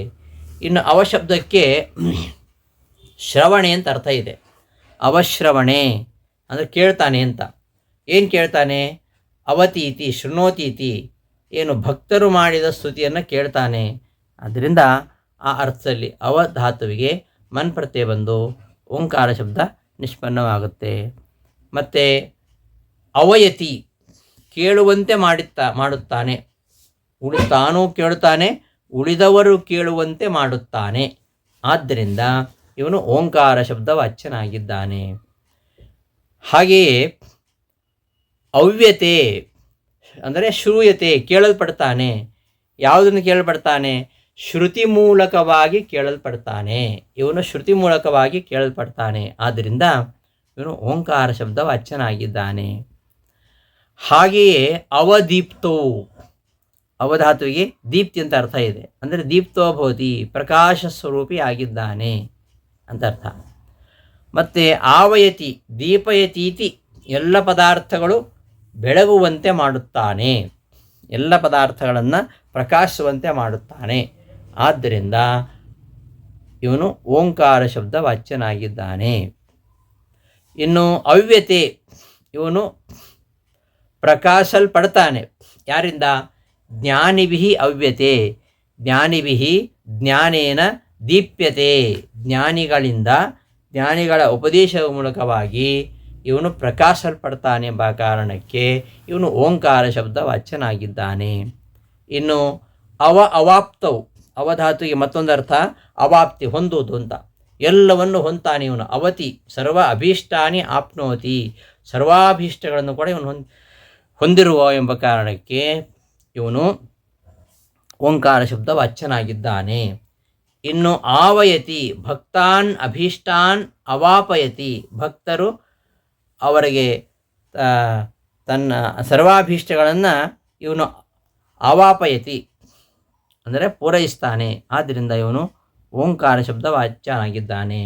A: ಇನ್ನು ಅವಶಬ್ದಕ್ಕೆ ಶ್ರವಣೆ ಅಂತ ಅರ್ಥ ಇದೆ. ಅವಶ್ರವಣೆ ಅಂದರೆ ಕೇಳ್ತಾನೆ ಅಂತ. ಏನು ಕೇಳ್ತಾನೆ? ಅವತೀತಿ ಶೃಣೋತೀತಿ, ಏನು ಭಕ್ತರು ಮಾಡಿದ ಸ್ತುತಿಯನ್ನು ಕೇಳ್ತಾನೆ. ಆದ್ದರಿಂದ ಆ ಅರ್ಥದಲ್ಲಿ ಅವಧಾತುವಿಗೆ ಮನ್ ಪ್ರತ್ಯಯ ಬಂದು ಓಂಕಾರ ಶಬ್ದ ನಿಷ್ಪನ್ನವಾಗುತ್ತೆ. ಮತ್ತು ಅವಯತಿ ಕೇಳುವಂತೆ ಮಾಡುತ್ತಾನೆ. ತಾನೂ ಕೇಳುತ್ತಾನೆ, ಉಳಿದವರು ಕೇಳುವಂತೆ ಮಾಡುತ್ತಾನೆ. ಆದ್ದರಿಂದ ಇವನು ಓಂಕಾರ ಶಬ್ದ ವಾಚ್ಯನಾಗಿದ್ದಾನೆ. ಹಾಗೆಯೇ ಅವ್ಯತೆ ಅಂದರೆ ಶ್ರೂಯತೆ ಕೇಳಲ್ಪಡ್ತಾನೆ. ಯಾವುದನ್ನು ಕೇಳಲ್ಪಡ್ತಾನೆ? ಶ್ರುತಿ ಮೂಲಕವಾಗಿ ಕೇಳಲ್ಪಡ್ತಾನೆ. ಇವನು ಶ್ರುತಿ ಮೂಲಕವಾಗಿ ಕೇಳಲ್ಪಡ್ತಾನೆ. ಆದ್ದರಿಂದ ಇವನು ಓಂಕಾರ ಶಬ್ದ ವಾಚ್ಯನಾಗಿದ್ದಾನೆ. ಹಾಗೆಯೇ ಅವದೀಪ್ತೋ, ಅವಧಾತುವಿಗೆ ದೀಪ್ತಿ ಅಂತ ಅರ್ಥ ಇದೆ. ಅಂದರೆ ದೀಪ್ತೋ ಭವತಿ ಪ್ರಕಾಶ ಸ್ವರೂಪಿ ಆಗಿದ್ದಾನೆ ಅಂತ ಅರ್ಥ. ಮತ್ತು ಆವಯತಿ ದೀಪಯತೀತಿ ಎಲ್ಲ ಪದಾರ್ಥಗಳು ಬೆಳಗುವಂತೆ ಮಾಡುತ್ತಾನೆ, ಎಲ್ಲ ಪದಾರ್ಥಗಳನ್ನು ಪ್ರಕಾಶಿಸುವಂತೆ ಮಾಡುತ್ತಾನೆ. ಆದ್ದರಿಂದ ಇವನು ಓಂಕಾರ ಶಬ್ದ ವಾಚ್ಯನಾಗಿದ್ದಾನೆ. ಇನ್ನು ಅವ್ಯತೆ, ಇವನು ಪ್ರಕಾಶಲ್ಪಡ್ತಾನೆ. ಯಾರಿಂದ? ಜ್ಞಾನಿಭಿಃ ಅವ್ಯತೆ, ಜ್ಞಾನಿಭಿಃ ಜ್ಞಾನೇನ ದೀಪ್ಯತೆ, ಜ್ಞಾನಿಗಳ ಉಪದೇಶದ ಮೂಲಕವಾಗಿ ಇವನು ಪ್ರಕಾಶಲ್ಪಡ್ತಾನೆ ಎಂಬ ಕಾರಣಕ್ಕೆ ಇವನು ಓಂಕಾರ ಶಬ್ದ ವಾಚ್ಯನಾಗಿದ್ದಾನೆ. ಇನ್ನು ಅವಾಪ್ತವು, ಅವಧಾತುವಿಗೆ ಮತ್ತೊಂದು ಅರ್ಥ ಅವಾಪ್ತಿ, ಹೊಂದುವುದು ಅಂತ. ಎಲ್ಲವನ್ನು ಹೊಂತಾನೆ ಇವನು. ಅವತಿ ಸರ್ವ ಅಭೀಷ್ಟಾನಿ ಆಪ್ನೋತಿ, ಸರ್ವಾಭೀಷ್ಟಗಳನ್ನು ಕೂಡ ಇವನು ಹೊಂದಿರುವ ಎಂಬ ಕಾರಣಕ್ಕೆ ಇವನು ಓಂಕಾರ ಶಬ್ದ ವಾಚ್ಯನಾಗಿದ್ದಾನೆ. ಇನ್ನು ಆವಯತಿ, ಭಕ್ತಾನ್ ಅಭೀಷ್ಟಾನ್ ಅವಾಪಯತಿ, ಭಕ್ತರು ಅವರಿಗೆ ತನ್ನ ಸರ್ವಾಭೀಷ್ಟಗಳನ್ನು ಇವನು ಅವಾಪಯತಿ ಅಂದರೆ ಪೂರೈಸ್ತಾನೆ. ಆದ್ದರಿಂದ ಇವನು ಓಂಕಾರ ಶಬ್ದ ವಾಚ್ಯನಾಗಿದ್ದಾನೆ.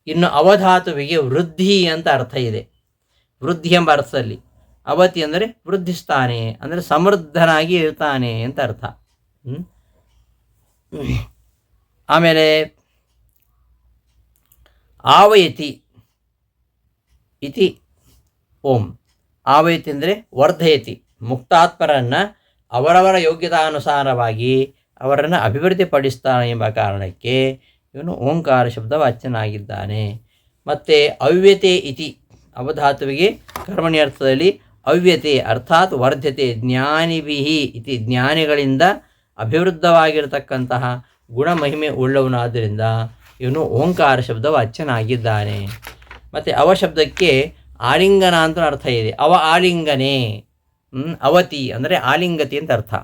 A: ಇನ್ನು ಅವಧಾತುವಿಗೆ ವೃದ್ಧಿ ಅಂತ ಅರ್ಥ ಇದೆ. ವೃದ್ಧಿ ಎಂಬ ಅರ್ಥದಲ್ಲಿ ಅವತಿ ಅಂದರೆ ವೃದ್ಧಿಸ್ತಾನೆ, ಅಂದರೆ ಸಮೃದ್ಧನಾಗಿ ಇರ್ತಾನೆ ಅಂತ ಅರ್ಥ. ಆಮೇಲೆ ಆವಯತಿ ಇತಿ ಓಂ, ಆವಯತಿ ಅಂದರೆ ವರ್ಧಯತಿ, ಮುಕ್ತಾತ್ಮರನ್ನು ಅವರವರ ಯೋಗ್ಯತಾನುಸಾರವಾಗಿ ಅವರನ್ನು ಅಭಿವೃದ್ಧಿಪಡಿಸ್ತಾನೆ ಎಂಬ ಕಾರಣಕ್ಕೆ ಇವನು ಓಂಕಾರ ಶಬ್ದ ವಾಚ್ಯನಾಗಿದ್ದಾನೆ. ಮತ್ತು ಅವ್ಯತೆ ಇತಿ, ಅವಧಾತುವಿಗೆ ಕರ್ಮಣಿ ಅರ್ಥದಲ್ಲಿ ಅವ್ಯತೆ ಅರ್ಥಾತ್ ವರ್ಧತೆ, ಜ್ಞಾನಿಭಿಃ ಇತಿ, ಜ್ಞಾನಿಗಳಿಂದ ಅಭಿವೃದ್ಧವಾಗಿರತಕ್ಕಂತಹ ಗುಣಮಹಿಮೆ ಉಳ್ಳವನಾದ್ದರಿಂದ ಇವನು ಓಂಕಾರ ಶಬ್ದ ವಾಚ್ಯನಾಗಿದ್ದಾನೆ. ಮತ್ತು ಅವಶಬ್ದಕ್ಕೆ ಆಲಿಂಗನ ಅಂತ ಅರ್ಥ ಇದೆ. ಆಲಿಂಗನೆ, ಅವತಿ ಅಂದರೆ ಆಲಿಂಗತಿ ಅಂತ ಅರ್ಥ.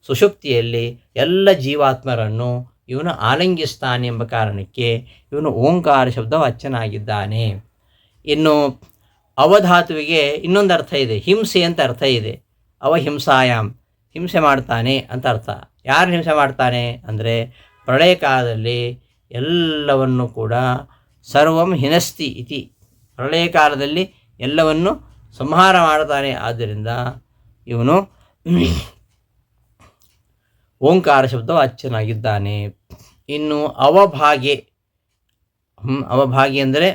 A: ಸುಷುಪ್ತಿಯಲ್ಲಿ ಎಲ್ಲ ಜೀವಾತ್ಮರನ್ನು ಇವನು ಆಲಿಂಗಿಸ್ತಾನೆ ಎಂಬ ಕಾರಣಕ್ಕೆ ಇವನು ಓಂಕಾರ ಶಬ್ದ ವಾಚ್ಯನಾಗಿದ್ದಾನೆ. ಇನ್ನು ಅವಧಾತುವಿಗೆ ಇನ್ನೊಂದು ಅರ್ಥ ಇದೆ, ಹಿಂಸೆ ಅಂತ ಅರ್ಥ ಇದೆ. ಹಿಂಸಾಯಾಮ್, ಹಿಂಸೆ ಮಾಡ್ತಾನೆ ಅಂತ ಅರ್ಥ. ಯಾರು ಹಿಂಸೆ ಮಾಡ್ತಾನೆ ಅಂದರೆ ಪ್ರಳಯ ಕಾಲದಲ್ಲಿ ಎಲ್ಲವನ್ನು ಕೂಡ ಸರ್ವಂ ಹಿನಸ್ತಿ ಇತಿ, ಪ್ರಳಯ ಕಾಲದಲ್ಲಿ ಎಲ್ಲವನ್ನು ಸಂಹಾರ ಮಾಡ್ತಾನೆ. ಆದ್ದರಿಂದ ಇವನು ಓಂಕಾರ ಶಬ್ದ ವಾಚ್ಯನಾಗಿದ್ದಾನೆ. ಇನ್ನು ಅವಭಾಗ್ಯ, ಅವಭಾಗ್ಯ ಅಂದರೆ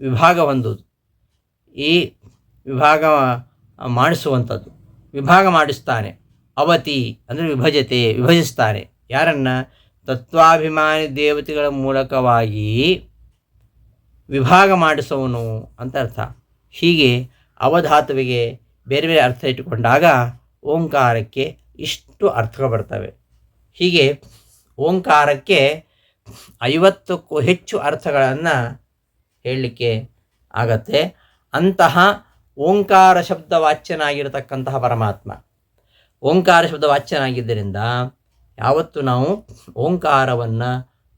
A: ವಿಭಾಗ ಹೊಂದುವುದು, ಈ ವಿಭಾಗ ಮಾಡಿಸುವಂಥದ್ದು, ವಿಭಾಗ ಮಾಡಿಸ್ತಾನೆ. ಅವತಿ ಅಂದರೆ ವಿಭಜಿಸ್ತಾನೆ. ಯಾರನ್ನು? ತತ್ವಾಭಿಮಾನಿ ದೇವತೆಗಳ ಮೂಲಕವಾಗಿ ವಿಭಾಗ ಮಾಡಿಸುವನು ಅಂತ ಅರ್ಥ. ಹೀಗೆ ಅವಧಾತುವಿಗೆ ಬೇರೆ ಬೇರೆ ಅರ್ಥ ಇಟ್ಟುಕೊಂಡಾಗ ಓಂಕಾರಕ್ಕೆ ಇಷ್ಟು ಅರ್ಥಗಳು ಬರ್ತವೆ. ಹೀಗೆ ಓಂಕಾರಕ್ಕೆ 50ಕ್ಕೂ ಹೆಚ್ಚು ಅರ್ಥಗಳನ್ನು ಹೇಳಲಿಕ್ಕೆ ಆಗತ್ತೆ. ಅಂತಹ ಓಂಕಾರ ಶಬ್ದ ವಾಚ್ಯನಾಗಿರತಕ್ಕಂತಹ ಪರಮಾತ್ಮ, ಓಂಕಾರ ಶಬ್ದ ವಾಚ್ಯನಾಗಿದ್ದರಿಂದ ಯಾವತ್ತು ನಾವು ಓಂಕಾರವನ್ನು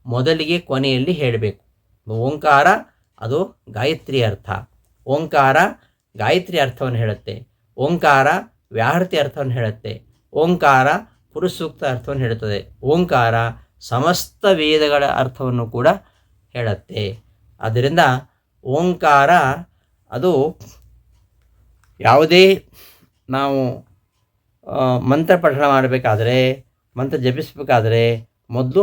A: ಮೊದಲಿಗೆ ಕೊನೆಯಲ್ಲಿ ಹೇಳಬೇಕು. ಓಂಕಾರ ಅದು ಗಾಯತ್ರಿ ಅರ್ಥ. ಓಂಕಾರ ಗಾಯತ್ರಿ ಅರ್ಥವನ್ನು ಹೇಳುತ್ತೆ. ಓಂಕಾರ ವ್ಯಾಹೃತಿ ಅರ್ಥವನ್ನು ಹೇಳುತ್ತೆ. ಓಂಕಾರ ಪುರುಷ ಸೂಕ್ತ ಅರ್ಥವನ್ನು ಹೇಳುತ್ತದೆ. ಓಂಕಾರ ಸಮಸ್ತ ವೇದಗಳ ಅರ್ಥವನ್ನು ಕೂಡ ಹೇಳುತ್ತೆ. ಆದ್ದರಿಂದ ಓಂಕಾರ ಅದು ಯಾವುದೇ ನಾವು ಮಂತ್ರ ಪಠಣ ಮಾಡಬೇಕಾದ್ರೆ, ಮಂತ್ರ ಜಪಿಸಬೇಕಾದ್ರೆ ಮೊದಲು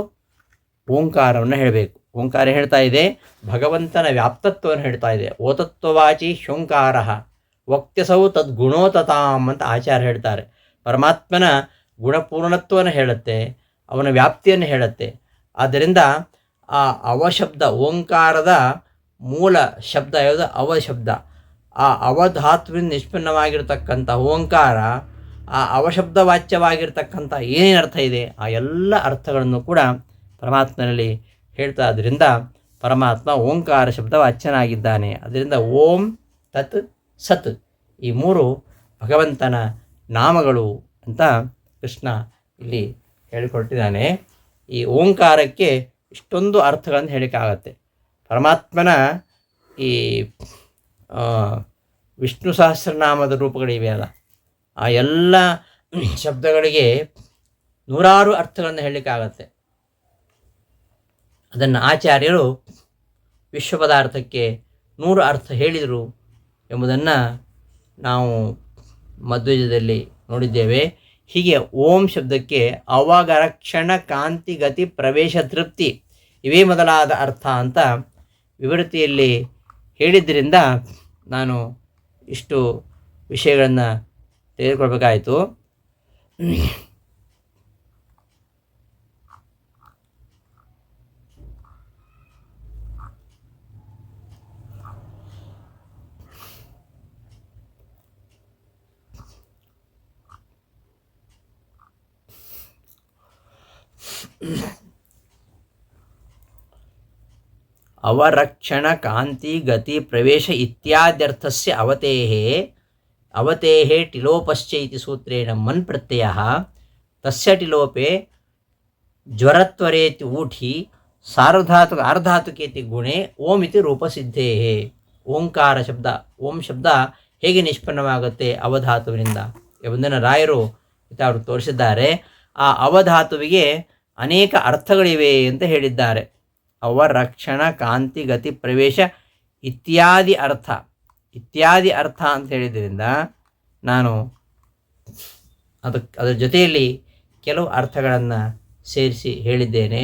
A: ಓಂಕಾರವನ್ನು ಹೇಳಬೇಕು. ಓಂಕಾರ ಹೇಳ್ತಾ ಇದೆ ಭಗವಂತನ ವ್ಯಾಪ್ತತ್ವವನ್ನು ಹೇಳ್ತಾ ಇದೆ. ಓತತ್ವವಾಚಿ ಶೋಂಕಾರ ವಕ್ತ್ಯಸೌ ತದ್ಗುಣೋತತಾಂ ಅಂತ ಆಚಾರ್ಯ ಹೇಳ್ತಾರೆ. ಪರಮಾತ್ಮನ ಗುಣಪೂರ್ಣತ್ವವನ್ನು ಹೇಳುತ್ತೆ, ಅವನ ವ್ಯಾಪ್ತಿಯನ್ನು ಹೇಳುತ್ತೆ. ಆದ್ದರಿಂದ ಆ ಅವಶಬ್ದ, ಓಂಕಾರದ ಮೂಲ ಶಬ್ದ ಯಾವುದು? ಅವಶಬ್ದ. ಆ ಅವಧಾತುವಿನ ನಿಷ್ಪನ್ನವಾಗಿರ್ತಕ್ಕಂಥ ಓಂಕಾರ ಆ ಅವಶಬ್ದ ವಾಚ್ಯವಾಗಿರ್ತಕ್ಕಂಥ ಏನೇನು ಅರ್ಥ ಇದೆ ಆ ಎಲ್ಲ ಅರ್ಥಗಳನ್ನು ಕೂಡ ಪರಮಾತ್ಮನಲ್ಲಿ ಹೇಳ್ತಾ. ಆದ್ದರಿಂದ ಪರಮಾತ್ಮ ಓಂಕಾರ ಶಬ್ದ ವಾಚ್ಯನಾಗಿದ್ದಾನೆ. ಅದರಿಂದ ಓಂ, ತತ್, ಸತ್ ಈ ಮೂರು ಭಗವಂತನ ನಾಮಗಳು ಅಂತ ಕೃಷ್ಣ ಇಲ್ಲಿ ಹೇಳಿಕೊಟ್ಟಿದ್ದಾನೆ. ಈ ಓಂಕಾರಕ್ಕೆ ಇಷ್ಟೊಂದು ಅರ್ಥಗಳನ್ನು ಹೇಳೋಕ್ಕಾಗತ್ತೆ. ಪರಮಾತ್ಮನ ಈ ವಿಷ್ಣು ಸಹಸ್ರನಾಮದ ರೂಪಗಳಿವೆಯಲ್ಲ, ಆ ಎಲ್ಲ ಶಬ್ದಗಳಿಗೆ ನೂರಾರು ಅರ್ಥಗಳನ್ನು ಹೇಳಲಿಕ್ಕಾಗತ್ತೆ. ಅದನ್ನು ಆಚಾರ್ಯರು ವಿಶ್ವ ಪದಾರ್ಥಕ್ಕೆ 100 ಅರ್ಥ ಹೇಳಿದರು ಎಂಬುದನ್ನು ನಾವು ಮಧ್ವಜದಲ್ಲಿ ನೋಡಿದ್ದೇವೆ. ಹೀಗೆ ಓಂ ಶಬ್ದಕ್ಕೆ ಅವಾಗರ ಕ್ಷಣ, ಕಾಂತಿ, ಗತಿ, ಪ್ರವೇಶ, ತೃಪ್ತಿ ಇವೇ ಮೊದಲಾದ ಅರ್ಥ ಅಂತ ವಿವೃತಿಯಲ್ಲಿ ಹೇಳಿದ್ದರಿಂದ ನಾನು ಇಷ್ಟು ವಿಷಯಗಳನ್ನು ತೆಗೆದುಕೊಳ್ಬೇಕಾಯಿತು. ಅವರಕ್ಷಣ ಕಾಂತಿ ಗತಿ ಪ್ರವೇಶ ಇತ್ಯಾದ್ಯರ್ಥಸ್ಯ ಅವತೇಹೇ ಟಿಲೋಪಶ್ಚ ಇತಿ ಸೂತ್ರೇಣ ಮನ್ ಪ್ರತ್ಯಯಃ ತಸ್ಯ ಟಿಲೋಪೆ ಜ್ವರತ್ವರೇತಿ ಊಠಿ ಸಾರ್ವಧಾತುಕ ಆರ್ಧಾತುಕೇತಿ ಗುಣೆ ಓಂ ಇತಿ ರೂಪಸಿದ್ಧೇಃ. ಓಂಕಾರ ಶಬ್ದ, ಓಂ ಶಬ್ದ ಹೇಗೆ ನಿಷ್ಪನ್ನವಾಗುತ್ತೆ ಅವಧಾತುವಿನಿಂದ ಎಂಬುದನ್ನು ರಾಯರು ಅವರು ತೋರಿಸಿದ್ದಾರೆ. ಆ ಅವಧಾತುವಿಗೆ ಅನೇಕ ಅರ್ಥಗಳಿವೆ ಅಂತ ಹೇಳಿದ್ದಾರೆ. ಅವರಕ್ಷಣ ಕಾಂತಿ ಗತಿ ಪ್ರವೇಶ ಇತ್ಯಾದಿ ಅರ್ಥ ಅಂತ ಹೇಳಿದ್ರಿಂದ ನಾನು ಅದರ ಜೊತೆಯಲ್ಲಿ ಕೆಲವು ಅರ್ಥಗಳನ್ನು ಸೇರಿಸಿ ಹೇಳಿದ್ದೇನೆ.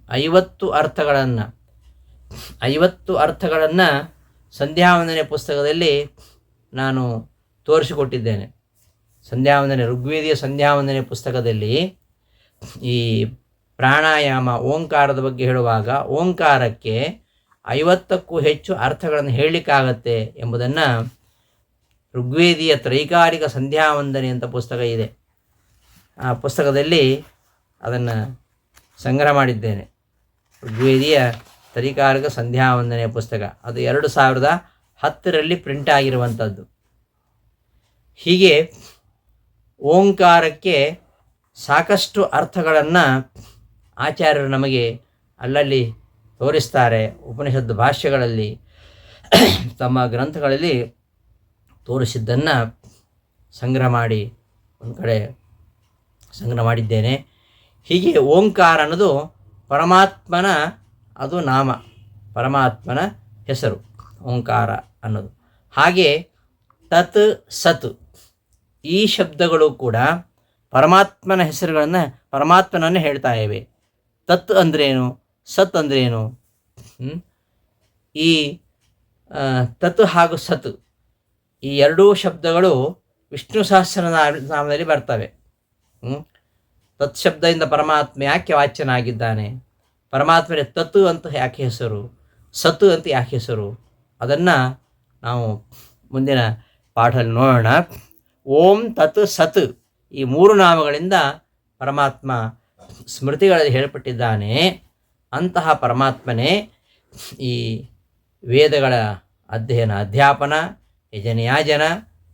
A: 50 ಅರ್ಥಗಳನ್ನು ಸಂಧ್ಯಾವಂದನೆ ಪುಸ್ತಕದಲ್ಲಿ ನಾನು ತೋರಿಸಿಕೊಟ್ಟಿದ್ದೇನೆ. ಋಗ್ವೇದಿಯ ಸಂಧ್ಯಾವಂದನೆ ಪುಸ್ತಕದಲ್ಲಿ ಈ ಪ್ರಾಣಾಯಾಮ ಓಂಕಾರದ ಬಗ್ಗೆ ಹೇಳುವಾಗ ಓಂಕಾರಕ್ಕೆ 50ಕ್ಕೂ ಹೆಚ್ಚು ಅರ್ಥಗಳನ್ನು ಹೇಳಲಿಕ್ಕಾಗತ್ತೆ ಎಂಬುದನ್ನು ಋಗ್ವೇದಿಯ ತ್ರೈಕಾಲಿಕ ಸಂಧ್ಯಾವಂದನೆ ಅಂತ ಪುಸ್ತಕ ಇದೆ. ಆ ಪುಸ್ತಕದಲ್ಲಿ ಅದನ್ನು ಸಂಗ್ರಹ ಮಾಡಿದ್ದೇನೆ. ಋಗ್ವೇದಿಯ ತ್ರೈಕಾಲಿಕ ಸಂಧ್ಯಾವಂದನೆಯ ಪುಸ್ತಕ, ಅದು 2010ರಲ್ಲಿ ಪ್ರಿಂಟ್ ಆಗಿರುವಂಥದ್ದು. ಹೀಗೆ ಓಂಕಾರಕ್ಕೆ ಸಾಕಷ್ಟು ಅರ್ಥಗಳನ್ನು ಆಚಾರ್ಯರು ನಮಗೆ ಅಲ್ಲಲ್ಲಿ ತೋರಿಸ್ತಾರೆ. ಉಪನಿಷತ್ತು ಭಾಷ್ಯಗಳಲ್ಲಿ ತಮ್ಮ ಗ್ರಂಥಗಳಲ್ಲಿ ತೋರಿಸಿದ್ದನ್ನು ಸಂಗ್ರಹ ಮಾಡಿ ಒಂದು ಕಡೆ ಸಂಗ್ರಹ ಮಾಡಿದ್ದೇನೆ. ಹೀಗೆ ಓಂಕಾರ ಅನ್ನೋದು ಪರಮಾತ್ಮನ ಅದು ನಾಮ, ಪರಮಾತ್ಮನ ಹೆಸರು ಓಂಕಾರ ಅನ್ನೋದು. ಹಾಗೆ ತತ್ ಸತ್ ಈ ಶಬ್ದಗಳು ಕೂಡ ಪರಮಾತ್ಮನ ಹೆಸರುಗಳನ್ನು ಪರಮಾತ್ಮನನ್ನು ಹೇಳ್ತಾ ಇವೆ. ತತ್ ಅಂದ್ರೇನು, ಸತ್ ಅಂದ್ರೇನು? ಈ ತತ್ ಹಾಗೂ ಸತ್ ಈ ಎರಡೂ ಶಬ್ದಗಳು ವಿಷ್ಣು ಸಹಸ್ರನಾಮದಲ್ಲಿ ಬರ್ತವೆ. ತತ್ ಶಬ್ದದಿಂದ ಪರಮಾತ್ಮ ಯಾಕೆ ವಾಚ್ಯನಾಗಿದ್ದಾನೆ, ಪರಮಾತ್ಮನೇ ತತ್ ಅಂತ ಯಾಕೆ ಹೆಸರು, ಸತ್ ಅಂತ ಯಾಕೆ ಹೆಸರು, ಅದನ್ನು ನಾವು ಮುಂದಿನ ಪಾಠದಲ್ಲಿ ನೋಡೋಣ. ಓಂ ತತ್ ಸತ್ ಈ 3 ನಾಮಗಳಿಂದ ಪರಮಾತ್ಮ ಸ್ಮೃತಿಗಳಲ್ಲಿ ಹೇಳಲ್ಪಟ್ಟಿದ್ದಾನೆ. ಅಂತಹ ಪರಮಾತ್ಮನೇ ಈ ವೇದಗಳ ಅಧ್ಯಾಪನ, ಯಜನಯಾಜನ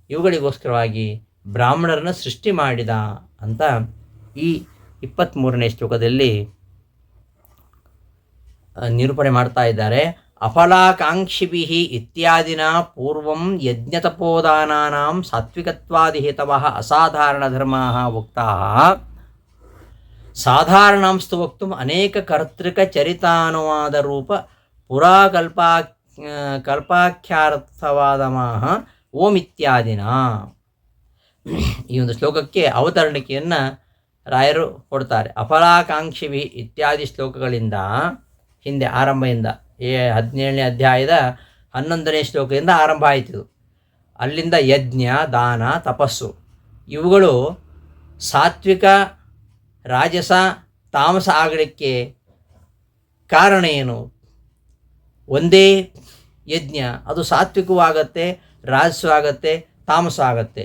A: ಇವುಗಳಿಗೋಸ್ಕರವಾಗಿ ಬ್ರಾಹ್ಮಣರನ್ನು ಸೃಷ್ಟಿ ಮಾಡಿದ ಅಂತ ಈ 23ನೇ ಶ್ಲೋಕದಲ್ಲಿ ನಿರೂಪಣೆ ಮಾಡ್ತಾ ಇದ್ದಾರೆ. ಅಫಲಾಕಾಂಕ್ಷಿಭಿಃ ಇತ್ಯಾದಿನ ಪೂರ್ವಂ ಯಜ್ಞತಪೋದಾನಾನಾಂ ಸಾತ್ವಿಕತ್ವಾದಿಹೇತವಃ ಅಸಾಧಾರಣಧರ್ಮಾಃ ಉಕ್ತಾಃ ಸಾಧಾರಣಾಂಸ್ತು ವಕ್ತುಂ ಅನೇಕ ಕರ್ತೃಕಚರಿತಾನುವಾದರೂಪ ಕಲ್ಪಾಖ್ಯಾರ್ಥವಾದಮಾಹ ಓಂ ಇತ್ಯಾದಿನ. ಈ ಒಂದು ಶ್ಲೋಕಕ್ಕೆ ಅವತರಣಿಕೆಯನ್ನು ರಾಯರು ಕೊಡ್ತಾರೆ. ಅಫಲಾಕಾಂಕ್ಷಿಭಿ ಇತ್ಯಾದಿ ಶ್ಲೋಕಗಳಿಂದ ಹಿಂದೆ ಆರಂಭದಿಂದ 17ನೇ ಅಧ್ಯಾಯದ 11ನೇ ಶ್ಲೋಕದಿಂದ ಆರಂಭ ಆಯಿತು. ಅಲ್ಲಿಂದ ಯಜ್ಞ, ದಾನ, ತಪಸ್ಸು ಇವುಗಳು ಸಾತ್ವಿಕ, ರಾಜಸ, ತಾಮಸ ಆಗಲಿಕ್ಕೆ ಕಾರಣ ಏನು? ಒಂದೇ ಯಜ್ಞ ಅದು ಸಾತ್ವಿಕವೂ ಆಗತ್ತೆ, ರಾಜಸೂ ಆಗತ್ತೆ, ತಾಮಸೂ ಆಗತ್ತೆ.